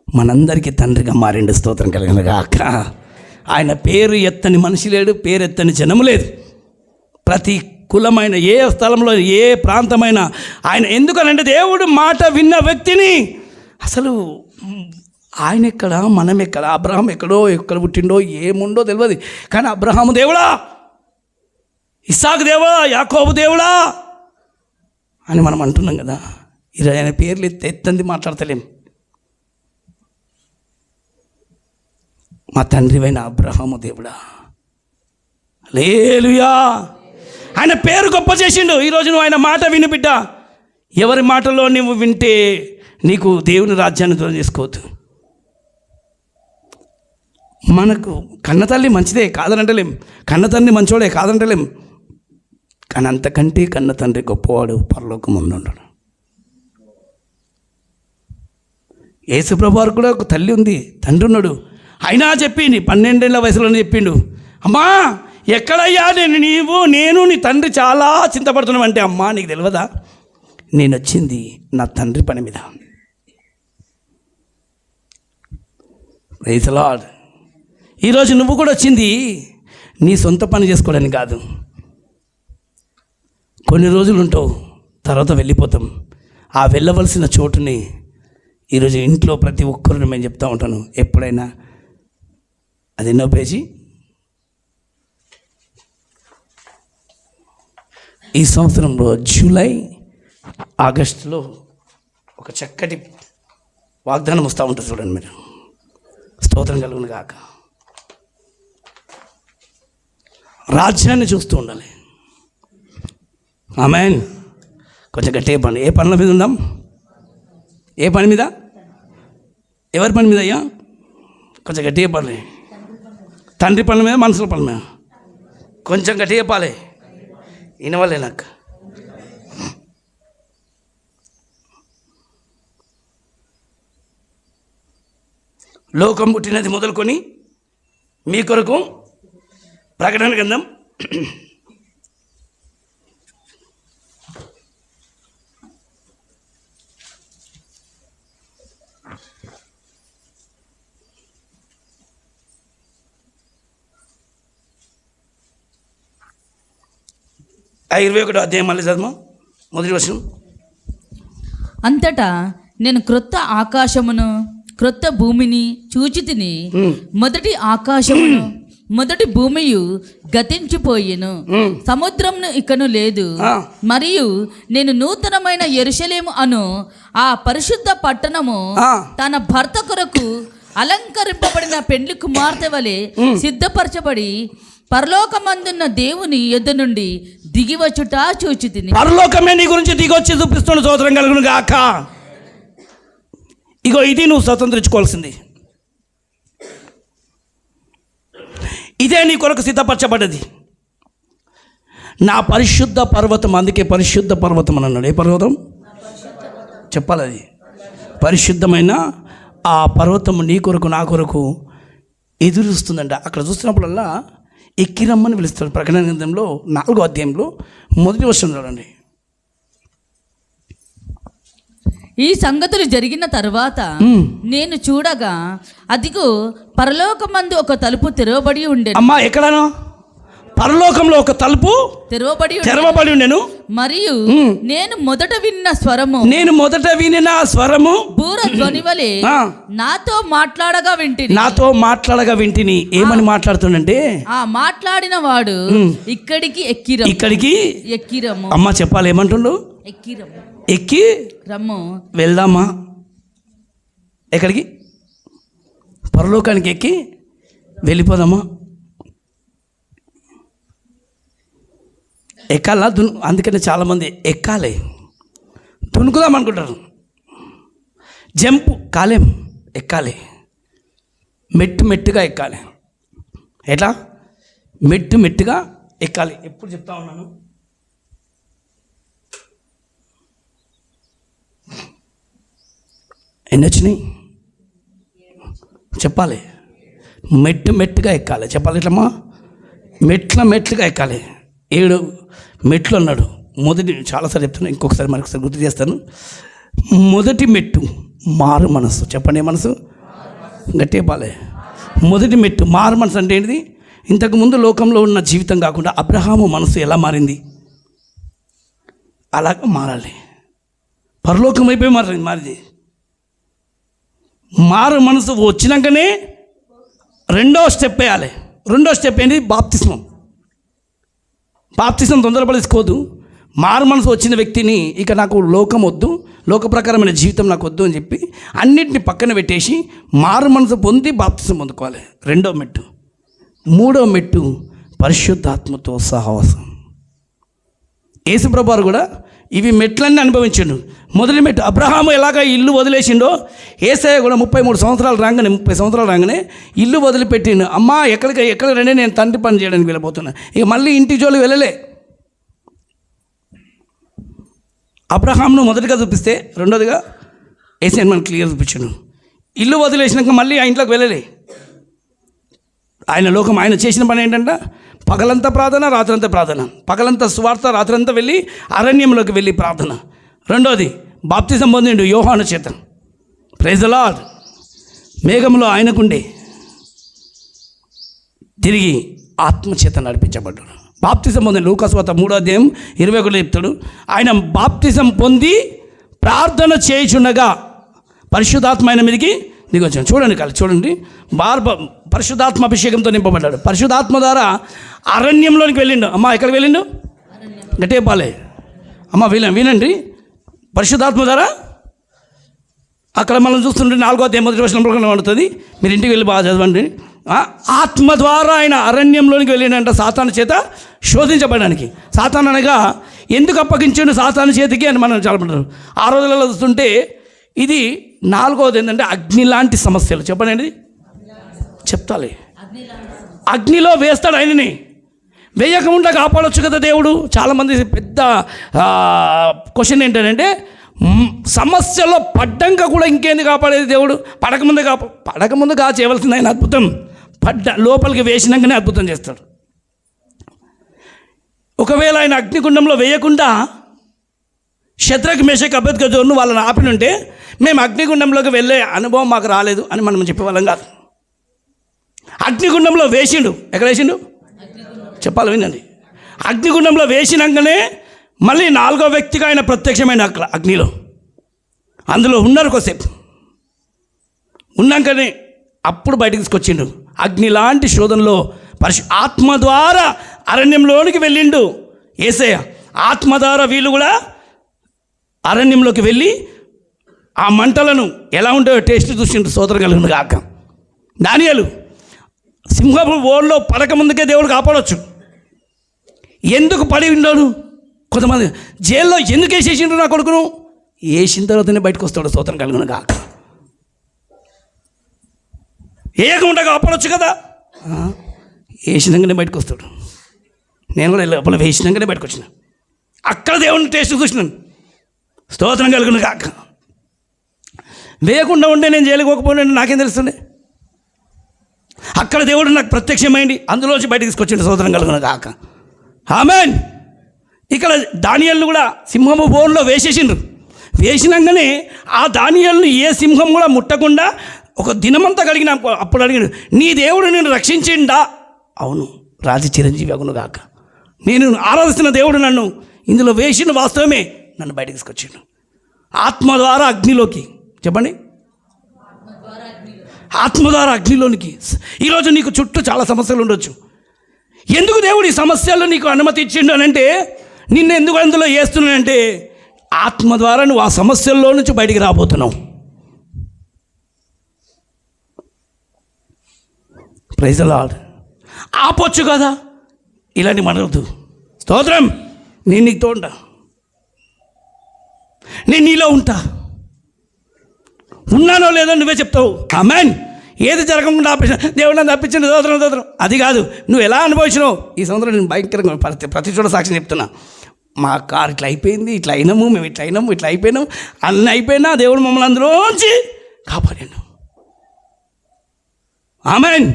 మనందరికీ తండ్రిగా మారిండు. స్తోత్రం కలిగిన గాక. ఆయన పేరు ఎత్తని మనిషి లేడు, పేరు ఎత్తని జనము లేదు. ప్రతి కులమైన, ఏ స్థలంలో, ఏ ప్రాంతమైన ఆయన. ఎందుకనంటే దేవుడు మాట విన్న వ్యక్తిని, అసలు ఆయన ఎక్కడ, మనం ఎక్కడ, అబ్రహాం ఎక్కడ పుట్టిండో ఏముండో తెలియదు, కానీ అబ్రహాము దేవుడా, ఇస్సాకు దేవుడా, యాకోబు దేవుడా అని మనం అంటున్నాం కదా. ఈరోజు ఆయన పేర్లు ఎత్తంది మాట్లాడతలేం. మా తండ్రివైన అబ్రహాము దేవుడా, హల్లెలూయా. ఆయన పేరు గొప్ప చేసిండు. ఈరోజు నువ్వు ఆయన మాట విని బిడ్డ. ఎవరి మాటలో నువ్వు వింటే నీకు దేవుని రాజ్యాన్ని దూరం చేసుకోవద్దు. మనకు కన్నతల్లి మంచిదే కాదనంటలేం, కన్నతండ్రి మంచోడే కాదంటలేం, కానీ అంతకంటే కన్న తండ్రి గొప్పవాడు పరలోకం ఉన్నాడు. యేసుప్రభు వారికి కూడా ఒక తల్లి ఉంది, తండ్రి ఉన్నాడు. అయినా చెప్పింది, 12 ఏళ్ల వయసులోనే చెప్పిండు, అమ్మా ఎక్కడయ్యా నేను నీ తండ్రి చాలా చింతపడుతున్నావు అంటే, అమ్మా నీకు తెలియదా, నేను వచ్చింది నా తండ్రి పని మీద. Praise the lord. ఈరోజు నువ్వు కూడా వచ్చింది నీ సొంత పని చేసుకోవడానికి కాదు. కొన్ని రోజులు ఉంటావు, తర్వాత వెళ్ళిపోతాం. ఆ వెళ్ళవలసిన చోటుని ఈరోజు ఇంట్లో ప్రతి ఒక్కరిని నేను చెప్తూ ఉంటాను, ఎప్పుడైనా అది ఎన్నో పేజీ, ఈ సంవత్సరంలో జూలై ఆగస్టులో ఒక చక్కటి వాగ్దానం వస్తూ ఉంటుంది చూడండి మీరు. స్తోత్రం కలుగును గాక. రాజ్యాన్ని చూస్తూ ఉండాలి. ఆమేన్. కొంచెం గట్టిగా పని. ఏ పనుల మీద ఉందాం? ఏ పని మీద? ఎవరి పని మీద అయ్యా? కొంచెం గట్టిగా పని. తండ్రి పని మీద, మనుషుల పని మీద. కొంచెం గట్టిగా చెప్పాలి, వినవాలే నాకు. లోకం పుట్టినది మొదలుకొని మీ కొరకు ప్రకటన గ్రంథం 21వ అధ్యాయం మళ్ళీ చదవమా, మొదటి వచనం. అంతటా నేను క్రొత్త ఆకాశమును క్రొత్త భూమిని చూచితిని. మొదటి ఆకాశమును మొదటి భూమియు గతించిపోయెను, సముద్రమును ఇకను లేదు. మరియు నేను నూతనమైన యెరూషలేము అను ఆ పరిశుద్ధ పట్టణము తన భర్త కొరకు అలంకరింపబడిన పెండ్లి కుమార్తె వలె సిద్ధపరచబడి పరలోకమందున్న దేవుని యొద్ద నుండి దిగివచ్చుట చూచితిని. పరలోకమే నీ గురించి దిగొచ్చి చూపిస్తున్న స్తోత్రం కలుగును గాక. ఇగో ఇది నువ్వు స్వతంత్రించుకోవాల్సింది, ఇదే నీ కొరకు సిద్ధపరచబడ్డది, నా పరిశుద్ధ పర్వతం. అందుకే పరిశుద్ధ పర్వతం అని అన్నాడు. ఏ పర్వతం చెప్పాలి? అది పరిశుద్ధమైన ఆ పర్వతము నీ కొరకు నా కొరకు ఎదురుస్తుందంట. అక్కడ చూస్తున్నప్పుడల్లా ఎక్కిరమ్మని పిలుస్తాడు. ప్రకటన గ్రంథంలో 4వ అధ్యాయంలో 1వ వచనం చూడండి. ఈ సంగతులు జరిగిన తర్వాత నేను చూడగా అదిగో పరలోకమందు ఒక తలుపు తెరవబడి ఉండెను. అమ్మా, ఎక్కడనో పరలోకంలో ఒక తలుపు తెరవబడి ఉండెను. మరియు నేను మొదట విన్న స్వరము బూర ధ్వని వలె నాతో మాట్లాడగా వింటిని. ఏమని మాట్లాడుతుండంటే, ఆ మాట్లాడిన వాడు ఇక్కడికి ఎక్కిరము. అమ్మా చెప్పాలి, ఏమంటుండు? ఎక్కి రమ్ము, వెళ్దామా? ఎక్కడికి? పరలోకానికి ఎక్కి వెళ్ళిపోదామా? ఎక్కాలా? అందుకనే చాలామంది ఎక్కాలి, దునుకుదాం అనుకుంటారు. జంప్ కాలేం, ఎక్కాలి, మెట్టుగా ఎక్కాలి. ఎట్లా? మెట్టుగా ఎక్కాలి. ఎప్పుడు చెప్తా ఉన్నాను, ఎన్ని వచ్చినాయి చెప్పాలి. మెట్టుగా ఎక్కాలి. చెప్పాలి ఎట్లమ్మా? మెట్లుగా ఎక్కాలి. 7 మెట్లు అన్నాడు. మొదటి, చాలాసార్లు చెప్తాను, ఇంకొకసారి మరొకసారి గుర్తు చేస్తాను. మొదటి మెట్టు మారు మనసు. చెప్పండి, మనసు గట్టిగా పాలే. మొదటి మెట్టు మారు మనసు అంటే ఏంటిది? ఇంతకుముందు లోకంలో ఉన్న జీవితం కాకుండా అబ్రహాము మనసు ఎలా మారింది అలాగ మారాలి. పరలోకం అయిపోయి మారింది. మారు మనసు వచ్చినాకనే రెండో స్టెప్ వేయాలి. రెండో స్టెప్ ఏంటి? బాప్తిస్మం. బాప్తిస్మం తొందరపడేసుకోదు. మారు మనసు వచ్చిన వ్యక్తిని ఇక నాకు లోకం వద్దు, లోక ప్రకారమైన జీవితం నాకు వద్దు అని చెప్పి అన్నిటిని పక్కన పెట్టేసి మారు మనసు పొంది బాప్తిస్మం పొందుకోవాలి. రెండో మెట్టు. మూడో మెట్టు పరిశుద్ధాత్మతో సహవాసం. యేసుప్రభువారు కూడా ఇవి మెట్లన్నీ అనుభవించిండు. మొదటి మెట్టు అబ్రహాము ఎలాగ ఇల్లు వదిలేసిండో, యేసయ్య కూడా 30 సంవత్సరాలు రాగానే ఇల్లు వదిలిపెట్టిండు. అమ్మా ఎక్కడ రండి, నేను తండ్రి పని చేయడానికి వెళ్ళిపోతున్నా. ఇక మళ్ళీ ఇంటి జోలికి వెళ్ళలే. అబ్రహాంను మొదటిగా చూపిస్తే రెండోదిగా యేసయ్యను మనకు క్లియర్ చూపించాడు. ఇల్లు వదిలేసినాక మళ్ళీ ఆ ఇంట్లోకి వెళ్ళలే. ఆయన చేసిన పని ఏంటంటే పగలంతా ప్రార్థన, రాత్రంతా ప్రార్థన. పగలంతా సువార్త, రాత్రంతా వెళ్ళి అరణ్యంలోకి వెళ్ళి ప్రార్థన. రెండోది బాప్తిజం పొందిండు యోహాను చేత. Praise the lord. మేఘంలో ఆయనకుండే తిరిగి ఆత్మచేత నడిపించబడ్డాడు. బాప్తిజం పొందిండు. లూకా సువార్త 3వ అధ్యాయం 21 చెప్తాడు. ఆయన బాప్తిజం పొంది ప్రార్థన చేయుచుండగా పరిశుద్ధాత్మ ఆయన మీదకి దిగొచ్చాను. చూడండి పరిశుద్ధాత్మ అభిషేకంతో నింపబడ్డాడు. పరిశుద్ధాత్మ ద్వారా అరణ్యంలోనికి వెళ్ళిండు. అమ్మ ఎక్కడికి వెళ్ళిండు? గట్టిగా పాలే. అమ్మ వినండి. పరిశుద్ధాత్మ ద్వారా అక్కడ మనం చూస్తుంటే 4వ అధ్యాయం 1వ వచనంలో ఉంటుంది. మీరు ఇంటికి వెళ్ళి బాగా చదవండి. ఆత్మ ద్వారా ఆయన అరణ్యంలోనికి వెళ్ళిండంట సాతాను చేత శోధించబడడానికి. సాతాను అనగా ఎందుకు అప్పగించిండు సాతాను చేతికి అని మనం చాలపడ్డారు. ఆ రోజులలో చూస్తుంటే ఇది 4వది ఏంటంటే అగ్ని లాంటి సమస్యలు. చెప్పండి, చెప్తాలి. అగ్నిలో వేస్తాడు ఆయనని. వేయకుండా కాపాడొచ్చు కదా దేవుడు. చాలామంది పెద్ద క్వశ్చన్ ఏంటంటే సమస్యలో పడ్డాక కూడా ఇంకేంది కాపాడేది దేవుడు? పడకముందు చేయవలసింది ఆయన అద్భుతం. లోపలికి వేసినాకనే అద్భుతం చేస్తాడు. ఒకవేళ ఆయన అగ్నిగుండంలో వేయకుండా శద్రక్ మేషక్ అబేద్కజోను వాళ్ళని ఆపినుంటే మేము అగ్నిగుండంలోకి వెళ్ళే అనుభవం మాకు రాలేదు అని మనం చెప్పేవాళ్ళం కాదు. అగ్నిగుండంలో వేసిండు. ఎక్కడ వేసిండు చెప్పాలి, వినండి. అగ్నిగుండంలో వేసినాకనే మళ్ళీ 4వ వ్యక్తిగా ఆయన ప్రత్యక్షమైన అక్కడ అగ్నిలో అందులో ఉన్నారు. కొద్దిసేపు ఉన్నాకనే అప్పుడు బయటకు తీసుకొచ్చిండు. అగ్ని లాంటి శోధనలో ఆత్మ ద్వారా అరణ్యంలోనికి వెళ్ళిండు యేసయ్య. ఆత్మ ద్వారా వీళ్ళు కూడా అరణ్యంలోకి వెళ్ళి ఆ మంటలను ఎలా ఉంటాయో టేస్ట్ చూసిండు. సోదరు కలుగును కాక. దానియేలు సింహపు ఓళ్ళలో పడక ముందుకే దేవుడు కాపాడవచ్చు. ఎందుకు పడి ఉన్నాడు? కొంతమంది జైల్లో ఎందుకు వేసేసిండు నా కొడుకును? వేసిన తర్వాతనే బయటకు వస్తాడు. సోదరు కలుగును కాక. ఏకముండగా అప్పలొచ్చు కదా, వేసినాకనే బయటకు వస్తాడు. నేను కూడా లోపల వేసినాకనే బయటకు వచ్చిన, అక్కడ దేవుని టేస్ట్ చూసినాను. స్తోత్రం కలుగును కాక. వేయకుండా ఉండే నేను చేయలేకపోయినా నాకేం తెలుస్తుండే. అక్కడ దేవుడు నాకు ప్రత్యక్షమైంది, అందులోంచి బయటకు తీసుకొచ్చిండు. స్తోత్రం కలుగును కాక. ఆమేన్. ఇక్కడ దానియేలును కూడా సింహము బోన్లో వేసేసిండ్రు. వేసినాకనే ఆ దానియేలును ఏ సింహం కూడా ముట్టకుండా ఒక దినమంతా కలిగిన. అప్పుడు అడిగాడు, నీ దేవుడు నేను రక్షించిండా? అవును, రాజు చిరంజీవి అగును గాక. నేను ఆరాధిస్తున్న దేవుడు నన్ను ఇందులో వేసిన వాస్తవమే, నన్ను బయటకు తీసుకొచ్చిండు ఆత్మ ద్వారా అగ్నిలోకి. చెప్పండి, ఆత్మ ద్వారా అగ్నిలోనికి. ఈరోజు నీకు చుట్టూ చాలా సమస్యలు ఉండొచ్చు. ఎందుకు దేవుడు ఈ సమస్యలు నీకు అనుమతి ఇచ్చిండు అని అంటే, నిన్ను ఎందుకు అందులో వేస్తున్నానంటే, ఆత్మ ద్వారా నువ్వు ఆ సమస్యల్లో నుంచి బయటికి రాబోతున్నావు. Praise the lord. ఆపొచ్చు కదా, ఇలాంటి మనవద్దు. స్తోత్రం. నేను నీకు తోండా, నేను నీలో ఉంటా. ఉన్నానో లేదో నువ్వే చెప్తావు. ఆమేన్. ఏది జరగకుండా ఆపేసిన దేవుడు నన్ను తప్పించింది. స్తోత్రం. అది కాదు, నువ్వు ఎలా అనుభవించినావు. ఈ సంవత్సరం నేను భయంకరంగా ప్రతి చోట సాక్షి చెప్తున్నా. మా కారు ఇట్లా అయిపోయింది, ఇట్లా అయినాము, మేము ఇట్లా అయినాము, ఇట్లా అయిపోయినాము, అన్నీ అయిపోయినా దేవుడు మమ్మల్ని అందులోంచి కాపాడాను. ఆమేన్.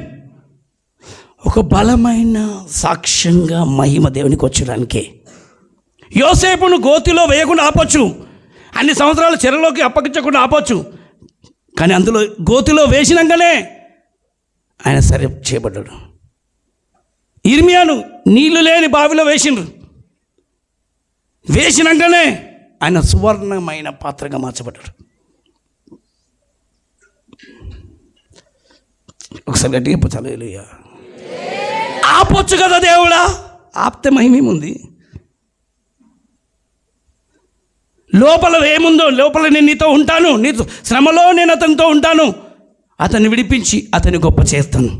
ఒక బలమైన సాక్ష్యంగా మహిమ దేవునికి వచ్చడానికి. యోసేపును గోతిలో వేయకుండా ఆపొచ్చు, అన్ని సంవత్సరాలు చెరలోకి అప్పగించకుండా ఆపొచ్చు, కానీ అందులో గోతిలో వేసినాకనే ఆయన సరే చేయబడ్డాడు. ఇర్మియాను నీళ్లు లేని బావిలో వేసిండ్రు, వేసినాకనే ఆయన సువర్ణమైన పాత్రగా మార్చబడ్డాడు. ఒకసారి గట్టిగా చెప్పాలి, హల్లెలూయా. ఆపొచ్చు కదా దేవుడా, ఆపితే మహిమేముంది. లోపల ఏముందో, లోపల నేను నీతో ఉంటాను, నీతో శ్రమలో నేను అతనితో ఉంటాను, అతన్ని విడిపించి అతన్ని గొప్ప చేస్తాను.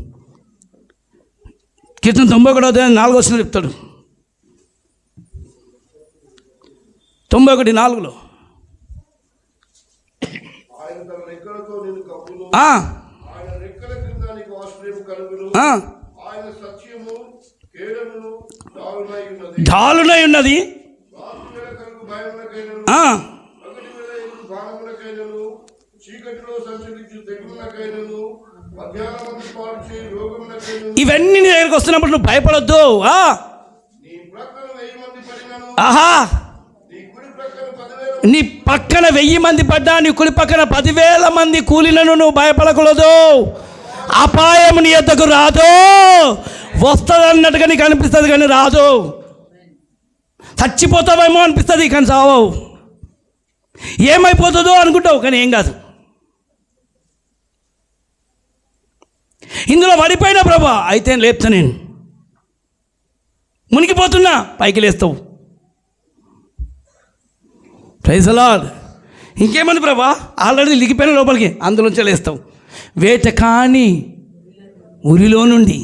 కీర్తన 91:4 చెప్తాడు. 91:4 ఢాలునై ఉన్నది, ఇవన్నీ నీ దగ్గరికి వస్తున్నప్పుడు నువ్వు భయపడొద్దు. ఆహా, నీ పక్కన 1000 మంది పడ్డా, నీ కుడి పక్కన 10,000 మంది కూలినను నువ్వు భయపడకూడదు. అపాయం నీ యొద్దకు రాదు. వస్తుంది అన్నట్టుగా నీకు అనిపిస్తుంది కానీ రాదు. చచ్చిపోతావేమో అనిపిస్తుంది కానీ చావవు. ఏమైపోతుందో అనుకుంటావు కానీ ఏం కాదు. ఇందులో పడిపోయినా ప్రభా అయితే లేపుతా, నేను మునిగిపోతున్నా పైకి లేస్తావు. Praise the lord. ఇంకేమంది ప్రభా, ఆల్రెడీ లిగిపోయిన లోపలికి అందులోంచి లేస్తావు. వేట కాని ఉరిలో నుండి,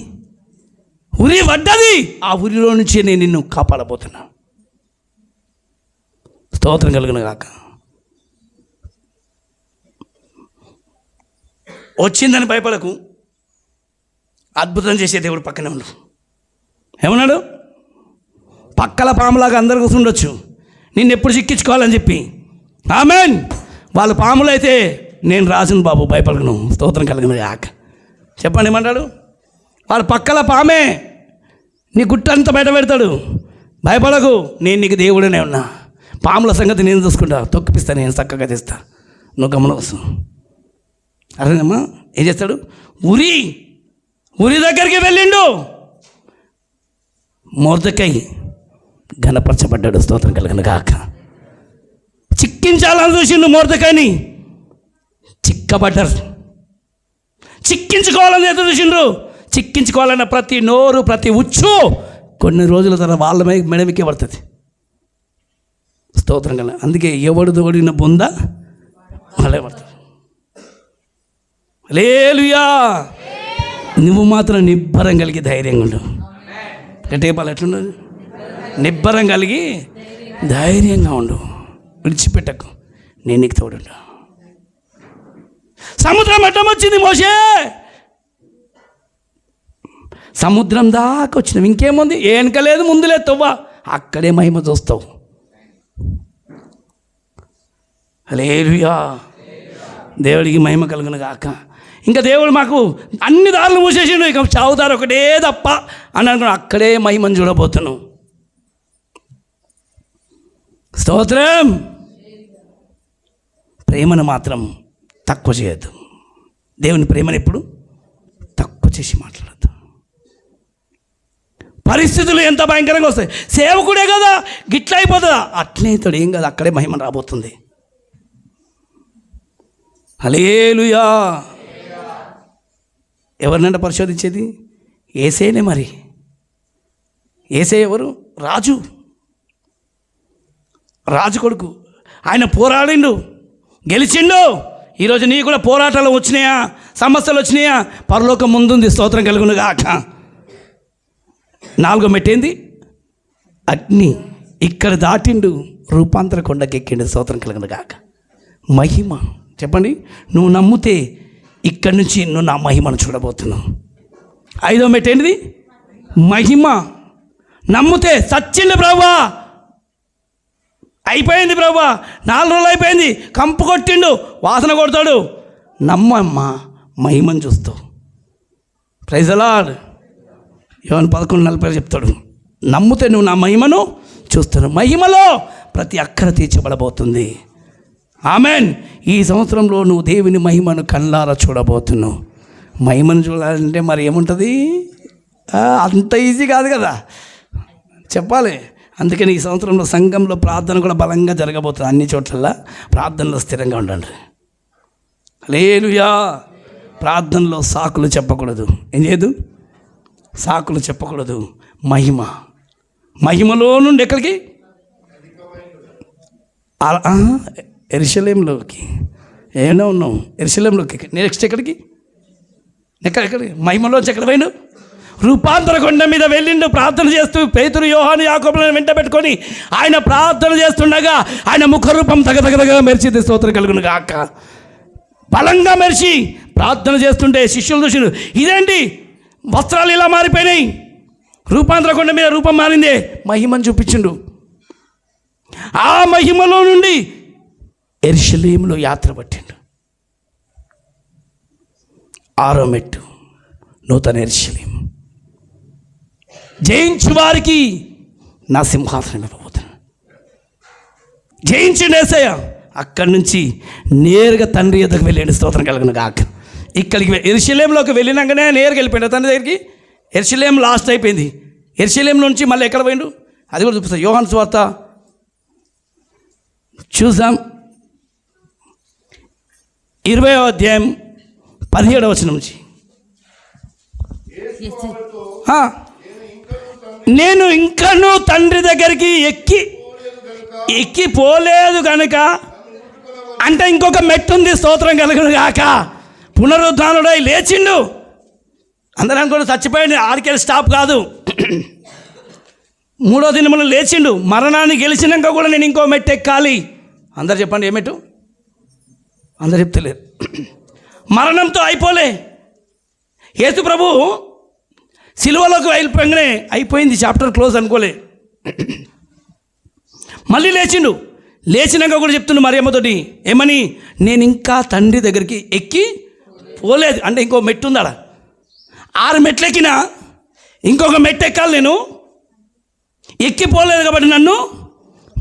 ఉరి పడ్డది, ఆ ఉరిలో నుంచి నేను నిన్ను కాపాడబోతున్నా. స్తోత్రం కలుగును గాక. వచ్చిందని భయపడకు, అద్భుతం చేసే దేవుడు పక్కనే ఉండు. ఏమన్నాడు? పక్కల పాములాగా అందరు కూర్చుండొచ్చు, నిన్ను ఎప్పుడు చిక్కించుకోవాలని చెప్పి. ఆమేన్. వాళ్ళ పాములు అయితే నేను రాజును బాబు, భయపడను. స్తోత్రం కలుగును గాక. చెప్పండి ఏమంటాడు? వాళ్ళ పక్కల పామే నీ గుట్టంతా బయట పెడతాడు. భయపడకు, నేను నీకు దేవుడనే ఉన్నా. పాముల సంగతి నేను చూసుకుంటా, తొక్కిపిస్తా, నేను చక్కగా తెస్తా, నువ్వు గమనం వస్తావు. అర్థమమ్మా? ఏం చేస్తాడు? ఉరి దగ్గరికి వెళ్ళిండు. మొర్దెకై ఘనపరచబడ్డాడు. స్తోత్రం కలుగును గాక. చిక్కించాలని చూసిండు మొర్దెకైని, చిక్కబడ్డారు. చిక్కించుకోవాలని ఎదురు చూసిండ్రు. చిక్కించుకోవాలన్న ప్రతి నోరు, ప్రతి ఉచ్చు కొన్ని రోజుల తర్వాత వాళ్ళ మెడమికే పడుతుంది. స్తోత్రం కల. అందుకే ఎవడు తోడిన బొంద వాళ్ళే పడుతుంది. హల్లెలూయా. నువ్వు మాత్రం నిబ్బరం కలిగి ధైర్యంగా ఉండు. గట్టిగా ఎట్లున్నది? నిబ్బరం కలిగి ధైర్యంగా ఉండు, విడిచిపెట్టకు, నేను నీకు తోడుండు. సముద్రం అడ్డం వచ్చింది మోషే, సముద్రం దాకా వచ్చినాం. ఇంకేముంది? వెనక లేదు, ముందు లేదు, తవ్వ. అక్కడే మహిమ చూస్తావు. హల్లెలూయా, దేవుడికి మహిమ కలుగును గాక. ఇంకా దేవుడు మాకు అన్ని దారులు మూసేసిండు, ఇక చావుదారు ఒకటే తప్ప అని అనుకున్నాం. అక్కడే మహిమను చూడబోతున్నాం. స్తోత్రం. ప్రేమను మాత్రం తక్కువ చేయొద్దు. దేవుని ప్రేమను ఎప్పుడు తక్కువ చేసి మాట్లాడద్దు. పరిస్థితులు ఎంత భయంకరంగా వస్తాయి. సేవకుడే కదా గిట్ల అయిపోతుందా? అట్లే ఇతడు ఏం కదా, అక్కడే మహిమ రాబోతుంది. హల్లెలూయా. ఎవరినంట పరిశోధించేది? యేసేనే. మరి యేసే ఎవరు? రాజు కొడుకు. ఆయన పోరాడిండు, గెలిచిండు. ఈరోజు నీ కూడా పోరాటాలు వచ్చినాయా, సమస్యలు వచ్చినాయా? పరలోకం ముందుంది. స్తోత్రం కలుగును గాక. 4వ మెట్టేంది? అగ్ని. ఇక్కడ దాటిండు, రూపాంతర కొండకెక్కిండు. స్తోత్రం కలుగును గాక. మహిమ. చెప్పండి, నువ్వు నమ్మితే ఇక్కడి నుంచి నువ్వు నా మహిమను చూడబోతున్నావు. 5వ మెట్టేంటిది? మహిమ. నమ్మితే సచ్చిండు ప్రభువా, అయిపోయింది ప్రభువా, 4 రోజులు అయిపోయింది, కంపు కొట్టిండు, వాసన కొడతాడు. నమ్మమ్మా, మహిమను చూస్తావు. Praise the lord. యోహాను 11:40 చెప్తాడు, నమ్మితే నువ్వు నా మహిమను చూస్తున్నావు. మహిమలో ప్రతి అక్కర తీర్చబడబోతుంది. ఆమెన్. ఈ సంవత్సరంలో నువ్వు దేవుని మహిమను కళ్ళారా చూడబోతున్నావు. మహిమను చూడాలంటే మరి ఏముంటుంది? అంత ఈజీ కాదు కదా, చెప్పాలి. అందుకని ఈ సంవత్సరంలో సంఘంలో ప్రార్థన కూడా బలంగా జరగబోతుంది. అన్ని చోట్ల ప్రార్థనలో స్థిరంగా ఉండండి. హల్లెలూయా. ప్రార్థనలో సాకులు చెప్పకూడదు. ఏం చేయదు? సాకులు చెప్పకూడదు. మహిమలో నుండి ఎక్కడికి? యెరూషలేములోకి. ఏమో ఉన్నావు యెరూషలేములోకి. నెక్స్ట్ ఎక్కడికి? ఎక్కడికి? మహిమలోంచి ఎక్కడ పోయిండు? రూపాంతర కొండ మీద వెళ్ళిండు ప్రార్థన చేస్తూ. పేతురు, యోహాను, యాకోబులను వెంట పెట్టుకొని ఆయన ప్రార్థన చేస్తుండగా ఆయన ముఖరూపం తగతగతగా మెరిచింది. స్తోత్రం కలుగును గాక. బలంగా మెరిచి ప్రార్థన చేస్తుంటే శిష్యులు చూసిండు, ఇదేంటి వస్త్రాలు ఇలా మారిపోయినాయి? రూపాంతర కొండ మీద రూపం మారిందే. మహిమను చూపించిండు. ఆ మహిమలో నుండి యెరూషలేములో యాత్ర పట్టిండు. 6వ మెట్టు నూతన యెరూషలేము. జయించు వారికి నా సింహాసనం ఇవ్వబోతున్నాను. జయించిండు యేసయ్య. అక్కడి నుంచి నేరుగా తండ్రి ఎద్దకు వెళ్ళండి. స్తోత్రం కలుగును గాక. ఇక్కడికి యెరూషలేములోకి వెళ్ళినాకనే నేరుగా వెళ్ళిపోయాడు తండ్రి దగ్గరికి. యెరూషలేం లాస్ట్ అయిపోయింది. యెరూషలేం నుంచి మళ్ళీ ఎక్కడ పోయిండు అది కూడా చూపిస్తాను. యోహాను సువార్త చూసాం, 20వ అధ్యాయం 17వ వచనం నుంచి. నేను ఇంకనూ తండ్రి దగ్గరికి ఎక్కి పోలేదు కనుక, అంటే ఇంకొక మెట్టు ఉంది. స్తోత్రం కలుగును గాక. పునరుద్ధానుడై లేచిండు. అందరూ అనుకోండి చచ్చిపోయింది, ఆడికెళ్ళి స్టాప్ కాదు. 3వ దినమున లేచిండు. మరణాన్ని గెలిచినాక కూడా నేను ఇంకో మెట్టు ఎక్కాలి. అందరు చెప్పండి, ఏ మెట్టు? అందరు చెప్తలేరు. మరణంతో అయిపోలే. యేసు ప్రభు సిలువలోకి వెళ్ళిపోగానే అయిపోయింది, చాప్టర్ క్లోజ్ అనుకోలే. మళ్ళీ లేచిండు. లేచినాక కూడా చెప్తుండు మరియమ్మతోటి, ఏమని? నేను ఇంకా తండ్రి దగ్గరికి ఎక్కి పోలేదు. అంటే ఇంకో మెట్టు ఉందాడ. 6 మెట్లు ఎక్కినా ఇంకొక మెట్టు ఎక్కాలి. నేను ఎక్కిపోలేదు కాబట్టి నన్ను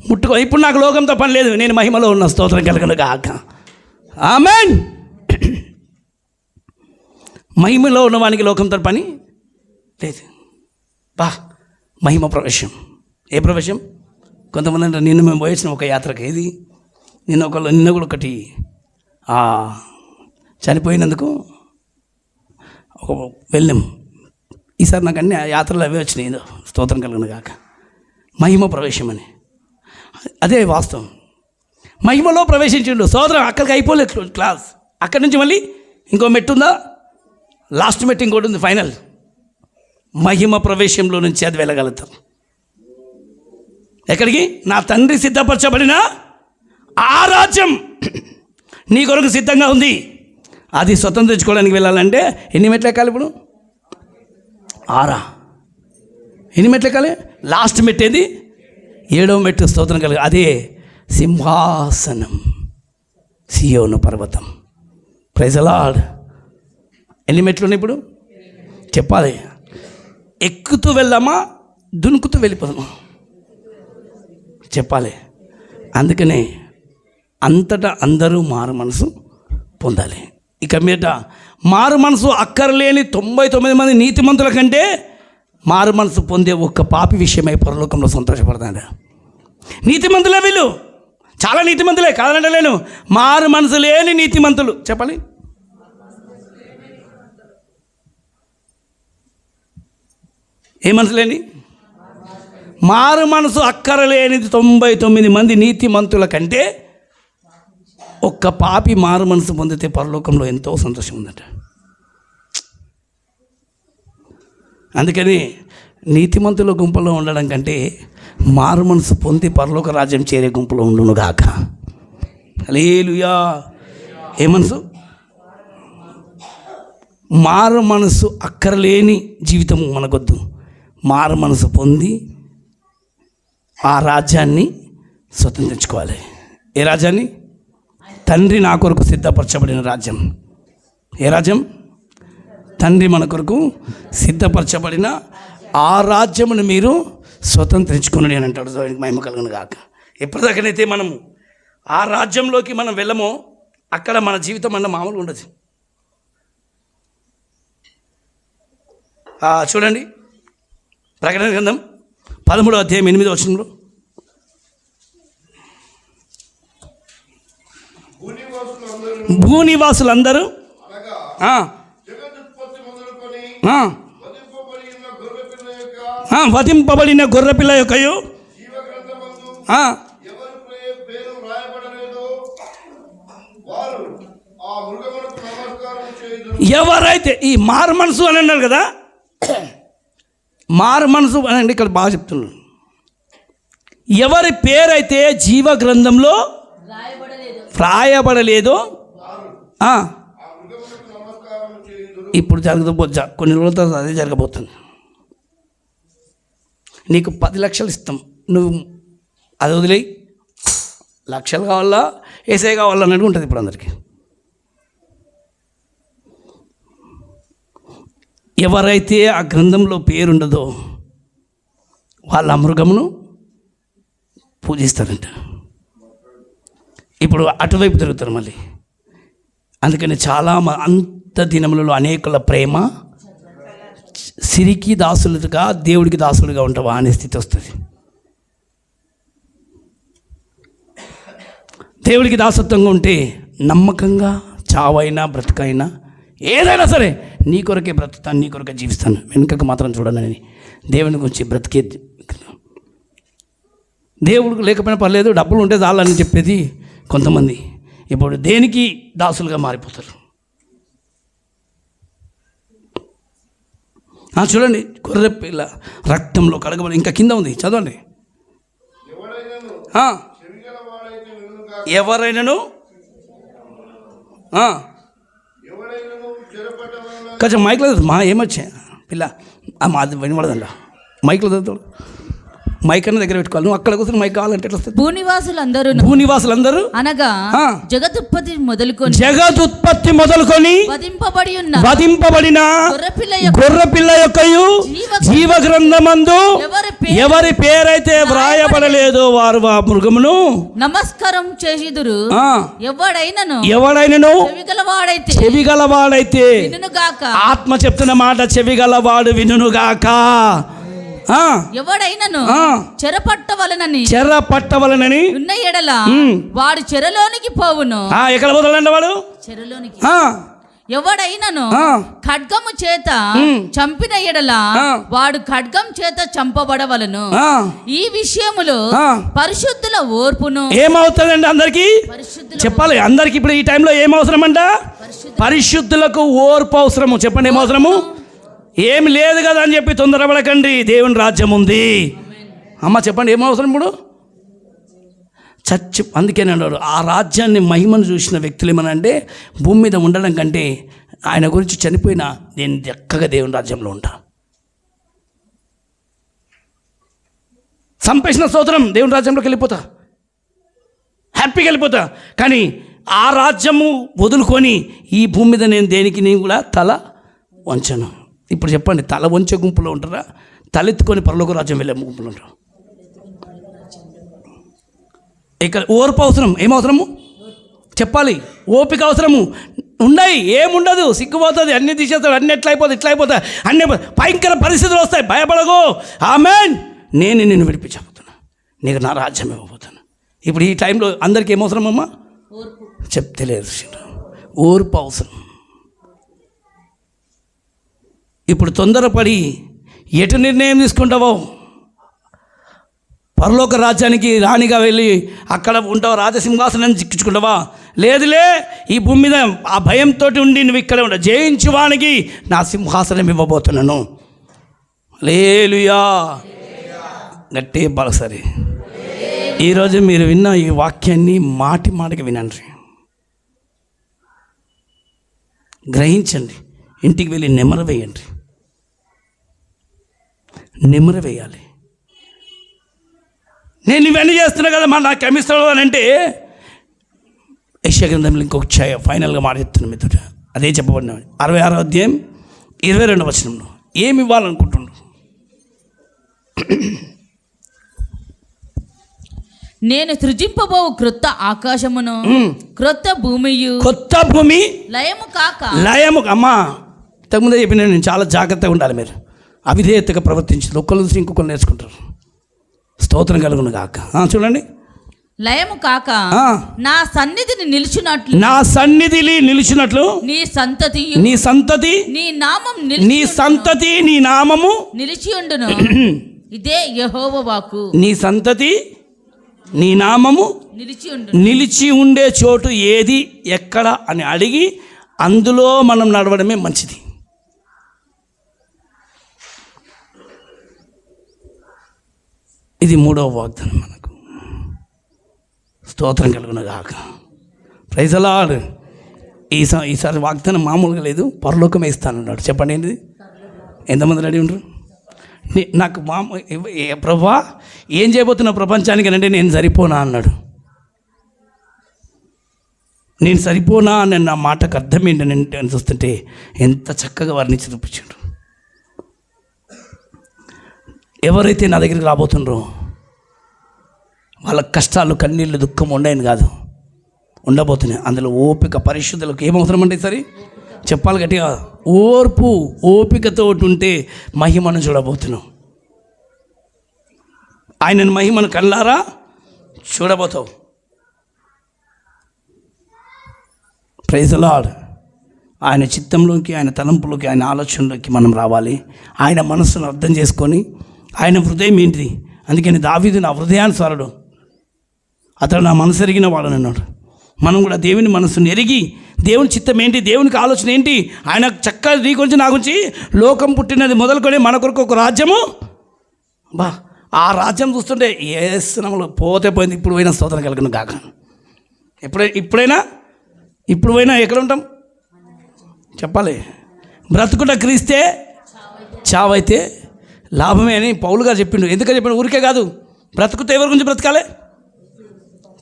ముట్టుకో. ఇప్పుడు నాకు లోకంతో పని లేదు, నేను మహిమలో ఉన్న. స్తోత్రం కలుగును గాక. ఆమేన్. మహిమలో ఉన్నవానికి లోకంతో పని లేదు. మహిమ ప్రవేశం. ఏ ప్రవేశం? కొంతమంది అంటే నిన్ను మేము పోయేసిన ఒక యాత్రకు. ఏది? నిన్న కూడా ఒకటి చనిపోయినందుకు వెళ్ళాం. ఈసారి నాకు అన్ని యాత్రలు అవే వచ్చినాయి. ఏదో స్తోత్రం కలుగును గాక. మహిమ ప్రవేశం అని అదే వాస్తవం. మహిమలో ప్రవేశించిండు. సోదరం అక్కడికి అయిపోలేదు క్లాస్. అక్కడి నుంచి మళ్ళీ ఇంకో మెట్టు ఉందా? లాస్ట్ మెట్టు ఇంకోటి ఉంది, ఫైనల్. మహిమ ప్రవేశంలో నుంచి అది వెళ్ళగలుగుతాం. ఎక్కడికి? నా తండ్రి సిద్ధపరచబడిన ఆ రాజ్యం నీ కొరకు సిద్ధంగా ఉంది. అది స్వతంత్రించుకోవడానికి వెళ్ళాలంటే ఎన్ని మెట్లు ఎక్కాలి? ఇప్పుడు 6 ఎన్ని మెట్లు ఎక్కాలి? లాస్ట్ మెట్టు ఏది? 7వ మెట్టు. స్తోత్రం కలిగి అదే సింహాసనం, సియోను పర్వతం. Praise the lord. ఎన్ని మెట్లు ఉన్నాయి ఇప్పుడు చెప్పాలి? ఎక్కుతూ వెళ్దామా దునుకుతూ వెళ్ళిపోదామా చెప్పాలి. అందుకనే అంతటా అందరూ మారు మనసు పొందాలి. ఇక మీద మారు మనసు అక్కర్లేని 99 మంది నీతిమంతుల కంటే మారు మనసు పొందే ఒక్క పాపి విషయమై పరలోకంలో సంతోషపడతాడు. నీతిమంతులే వీళ్ళు, చాలా నీతిమంతులే కాదనలేను. మారు మనసు లేని నీతిమంతులు చెప్పాలి. ఏ మనసు లేని? మారు మనసు అక్కరలేనిది 99 మంది నీతిమంతుల కంటే ఒక్క పాపి మారు మనసు పొందితే పరలోకంలో ఎంతో సంతోషం ఉందట. అందుకని నీతిమంతుల గుంపులో ఉండడం కంటే మారు మనసు పొంది పరలోక రాజ్యం చేరే గుంపులో ఉండునుగాక. హల్లెలూయా. ఏ మనసు? మారు మనసు అక్కరలేని జీవితం మనకొద్దు. మారు మనసు పొంది ఆ రాజ్యాన్ని స్వతంత్రించుకోవాలి. ఏ రాజ్యాన్ని? తండ్రి నా కొరకు సిద్ధపరచబడిన రాజ్యం. ఏ రాజ్యం? తండ్రి మన కొరకు సిద్ధపరచబడిన ఆ రాజ్యమును మీరు స్వతంత్రించుకుని అని అంటాడు. మహిమ కలుగును గాక. ఎప్పటిదాకనైతే మనము ఆ రాజ్యంలోకి మనం వెళ్ళమో అక్కడ మన జీవితం అన్న మామూలు ఉండదు. చూడండి ప్రకటన గ్రంథం 13వ అధ్యాయం 8వ వచనంలో భూనివాసులందరూ వధింపబడిన గొర్రెపిల్ల యొక్కయు ఎవరైతే ఈ మారు మనసు అని అన్నారు కదా, మారు మనసు అని ఇక్కడ బాగా చెప్తున్నారు. ఎవరి పేరైతే జీవ గ్రంథంలో వ్రాయబడలేదో ఇప్పుడు జరగబోద్దా, కొన్ని రోజుల తర్వాత అదే జరగబోతుంది. నీకు 10 లక్షలు ఇస్తాం, నువ్వు అది వదిలేయి, లక్షలు కావాలా ఏసే కావాలా అన్నట్టు ఉంటుంది ఇప్పుడు అందరికీ. ఎవరైతే ఆ గ్రంథంలో పేరుండదో వాళ్ళ మృగమును పూజిస్తారంట. ఇప్పుడు అటువైపు తిరుగుతారు మళ్ళీ. అందుకని చాలా అంత దినములలో అనేకుల ప్రేమ సిరికి దాసులుగా దేవుడికి దాసులుగా ఉంటావా అనే స్థితి వస్తుంది. దేవుడికి దాసత్వంగా ఉంటే నమ్మకంగా చావైనా బ్రతుకైనా ఏదైనా సరే నీ కొరకే బ్రతుకుతాను, నీ కొరకే జీవిస్తాను, వెనుకకు మాత్రం చూడనని దేవుని గురించి బ్రతికే. దేవుడికి లేకపోయినా పర్లేదు, డబ్బులు ఉంటే చాలని చెప్పేది కొంతమంది. ఇప్పుడు దేనికి దాసులుగా మారిపోతారు. చూడండి, గొర్రె పిల్ల రక్తంలో కడగబడి, ఇంకా కింద ఉంది చదవండి. ఎవరైనాను కొంచెం మైక్లో మా ఏమొచ్చా పిల్ల మాది వినబడదండి, మైక్లో చదువుతాడు. మైక్ అన్న దగ్గర పెట్టుకోవాలి. నువ్వు అక్కడ కూర్చొని మైక్ కావాలంటే ఎట్లా వస్తుంది? భూనివాసులందరూ అనగా జగదుత్పత్తి మొదలుకొని వధింపబడిన గొర్రెపిల్ల యొక్కయు జీవ గ్రంథమందు ఎవరి పేరైతే వ్రాయబడలేదో వారు ఆ మృగమును నమస్కారం చేయుదురు. ఎవడైనను చెవిగలవాడైతే ఆత్మ చెప్తున్న మాట, చెవిగలవాడు వినుగాక. ఎవడైనను చెరపట్టవలనని ఉన్న ఎడల వాడు చెరలోనికి పోవును. ఎక్కడ పోతాడండి వాడు? చెరలోనికి. ఎవడైనను ఖడ్గము చేత చంపిన ఎడల వాడు ఖడ్గం చేత చంపబడవలను. ఈ విషయములో పరిశుద్ధుల ఓర్పును ఏమవుతుందండి అందరికి చెప్పాలి. అందరికి ఇప్పుడు ఈ టైంలో ఏమవసరం అంట? పరిశుద్ధులకు ఓర్పు అవసరము. చెప్పండి ఏమవసరము? ఏమి లేదు కదా అని చెప్పి తొందరపడకండి, దేవుని రాజ్యం ఉంది. అమ్మ చెప్పండి ఏమవసరం ఇప్పుడు? అందుకేనే అన్నారు ఆ రాజ్యాన్ని మహిమను చూసిన వ్యక్తులు ఏమనంటే, భూమి మీద ఉండడం కంటే ఆయన గురించి చనిపోయినా నేను చక్కగా దేవుని రాజ్యంలో ఉంటా. సంపేసిన స్తోత్రం, దేవుని రాజ్యంలోకి వెళ్ళిపోతా, హ్యాపీగా వెళ్ళిపోతా. కానీ ఆ రాజ్యము వదులుకొని ఈ భూమి మీద నేను కూడా తల వంచను. ఇప్పుడు చెప్పండి, తల వంచే గుంపులో ఉంటారా, తలెత్తుకొని పరలోక రాజ్యం వెళ్ళే గుంపులో ఉంటారా? ఇక్కడ ఓర్పు అవసరం. ఏమవసరము చెప్పాలి, ఓపిక అవసరము. ఉన్నాయి, ఏముండదు, సిగ్గుపోతుంది, అన్నీ తీసేస్తాడు, అన్నీ ఇట్లా అయిపోతాయి, అన్నీ భయంకర పరిస్థితులు వస్తాయి. భయపడకు, ఆమేన్. నేను నిన్ను విడిపించబోతున్నా, నీకు నా రాజ్యం ఇవ్వబోతున్నా. ఇప్పుడు ఈ టైంలో అందరికీ ఏమవసరం అమ్మా? చెప్తలేదు, ఓర్పు అవసరం. ఇప్పుడు తొందరపడి ఎటు నిర్ణయం తీసుకుంటావో, పరలోక రాజ్యానికి రాణిగా వెళ్ళి అక్కడ ఉంటావా, రాజసింహాసనాన్ని చిక్కించుకుంటావా? లేదులే, ఈ భూమి మీద ఆ భయంతో ఉండి నువ్వు ఇక్కడే ఉండవు, జయించువానికి నా సింహాసనం ఇవ్వబోతున్నాను. హల్లెలూయా, గట్టి బలసరి. ఈరోజు మీరు విన్న ఈ వాక్యాన్ని మాటికి వినండి, గ్రహించండి, ఇంటికి వెళ్ళి నెమరు వేయండి. నెమరు వేయాలి. నేను ఇవన్నీ చేస్తున్నా కదా, నాకు క్షమిస్తాడు అని అంటే, యెషయా గ్రంథంలో ఇంకొక ఫైనల్గా మాట చెప్తున్నాను మీతో. అదే చెప్పబడిన 66వ అధ్యాయం 22వ వచనంలో ఏమి ఇవ్వాలనుకుంటున్నాడు? నేను సృజింపబోవు క్రొత్త ఆకాశమును క్రొత్త భూమి లయము. అమ్మా, ఇంతకుముందే చెప్పిన, నేను చాలా జాగ్రత్తగా ఉండాలి. మీరు అవిధేయతగా ప్రవర్తించదు, ఒక్కరు నుంచి ఇంకొకరు నేర్చుకుంటారు. స్తోత్రం కలుగును గాక. చూడండి, లయము కాక నా సన్నిధిని నిలిచినట్లు నీ సంతతి నీ నామము నిలిచి ఉండును. ఇదే యెహోవా వాక్కు. నీ సంతతి నీ నామము నిలిచి ఉండే చోటు ఏది, ఎక్కడ అని అడిగి అందులో మనం నడవడమే మంచిది. ఇది 3వ వాగ్దానం మనకు. స్తోత్రం కలుగును గాక. Praise the lord. ఈసారి వాగ్దానం మామూలుగా లేదు, పరలోకమే ఇస్తానన్నాడు. చెప్పండి, ఏంటిది? ఎంతమంది రెడీ ఉంటారు? నాకు ప్రభువా ఏం చేయబోతున్నా ప్రపంచానికి అంటే, నేను సరిపోనా అన్నాడు. నేను సరిపోనా అని నా మాటకు అర్థం ఏంటంటే అని చూస్తుంటే ఎంత చక్కగా వర్ణించి చూపించాడు. ఎవరైతే నా దగ్గరికి రాబోతుండ్రో వాళ్ళ కష్టాలు, కన్నీళ్ళు, దుఃఖం ఉండయని కాదు, ఉండబోతున్నాయి. అందులో ఓపిక, పరిశుద్ధులకు ఏమవసరం అంటే సరే చెప్పాలి గట్టిగా, ఓపికతో ఉంటే మహిమను చూడబోతున్నాం. ఆయనను మహిమను కళ్ళారా చూడబోతావు. Praise the lord. ఆయన చిత్తంలోకి, ఆయన తలంపులోకి, ఆయన ఆలోచనలోకి మనం రావాలి. ఆయన మనస్సును అర్థం చేసుకొని, ఆయన హృదయం ఏంటిది. అందుకని దావీదు నా హృదయానుసారుడు, అతడు నా మనసు ఎరిగిన వాడు అన్నాడు. మనం కూడా దేవుని మనసును ఎరిగి, దేవుని చిత్తం ఏంటి, దేవునికి ఆలోచన ఏంటి, ఆయన చక్కగా నీ గురించి నా గురించి, లోకం పుట్టినది మొదలుకొని మన కొరకు ఒక రాజ్యము, ఆ రాజ్యం చూస్తుంటే ఏసునములు పోతే పోయింది. ఇప్పుడు పోయినా స్తోత్రం కలుగును గాక. ఇప్పుడు పోయినా ఎక్కడ ఉంటాం చెప్పాలి. బ్రతుకుట క్రీస్తే, చావైతే లాభమే అని పౌలు గారు చెప్పిండు. ఎందుకని చెప్పిండు? ఊరికే కాదు, బ్రతుకుతే ఎవరి గురించి బ్రతకాలి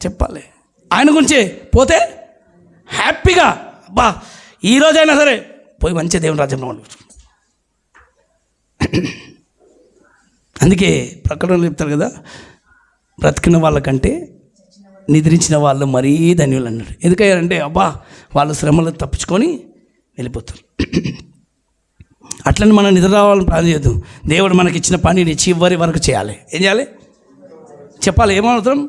చెప్పాలి, ఆయన గురించే. పోతే హ్యాపీగా ఈరోజైనా సరే పోయి మంచిగా దేవుని రాజ్యంలో ఉండు. అందుకే ప్రకటనలు చెప్తారు కదా, బ్రతికిన వాళ్ళకంటే నిద్రించిన వాళ్ళు మరీ ధన్యులు అన్నాడు. ఎందుకయ్యారంటే వాళ్ళు శ్రమలు తప్పించుకొని వెళ్ళిపోతారు. అట్లని మనం నిద్ర రావాలని ప్రార్థన చేయద్దు. దేవుడు మనకి ఇచ్చిన పనిని చివరి వరకు చేయాలి. ఏం చేయాలి చెప్పాలి. ఏమవుతాం?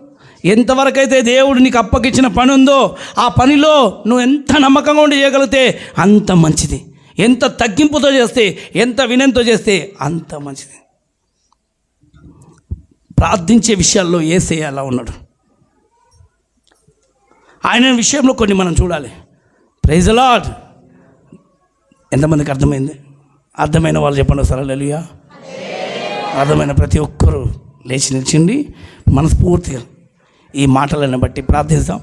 ఎంతవరకు అయితే దేవుడు నీకు అప్పగిచ్చిన పని ఉందో ఆ పనిలో నువ్వు ఎంత నమ్మకంగా ఉండి చేయగలిగితే అంత మంచిది. ఎంత తగ్గింపుతో చేస్తే, ఎంత వినయంతో చేస్తే అంత మంచిది. ప్రార్థించే విషయాల్లో యేసయ్య అలా ఉన్నాడు. ఆయన విషయంలో కొన్ని మనం చూడాలి. Praise the lord. ఎంతమందికి అర్థమైంది? అర్థమైన వాళ్ళు చెప్పండి ఒకసారి హల్లెలూయా. అర్థమైన ప్రతి ఒక్కరూ లేచి నిలిచిండి మనస్ఫూర్తిగా ఈ మాటలను బట్టి ప్రార్థిస్తాం.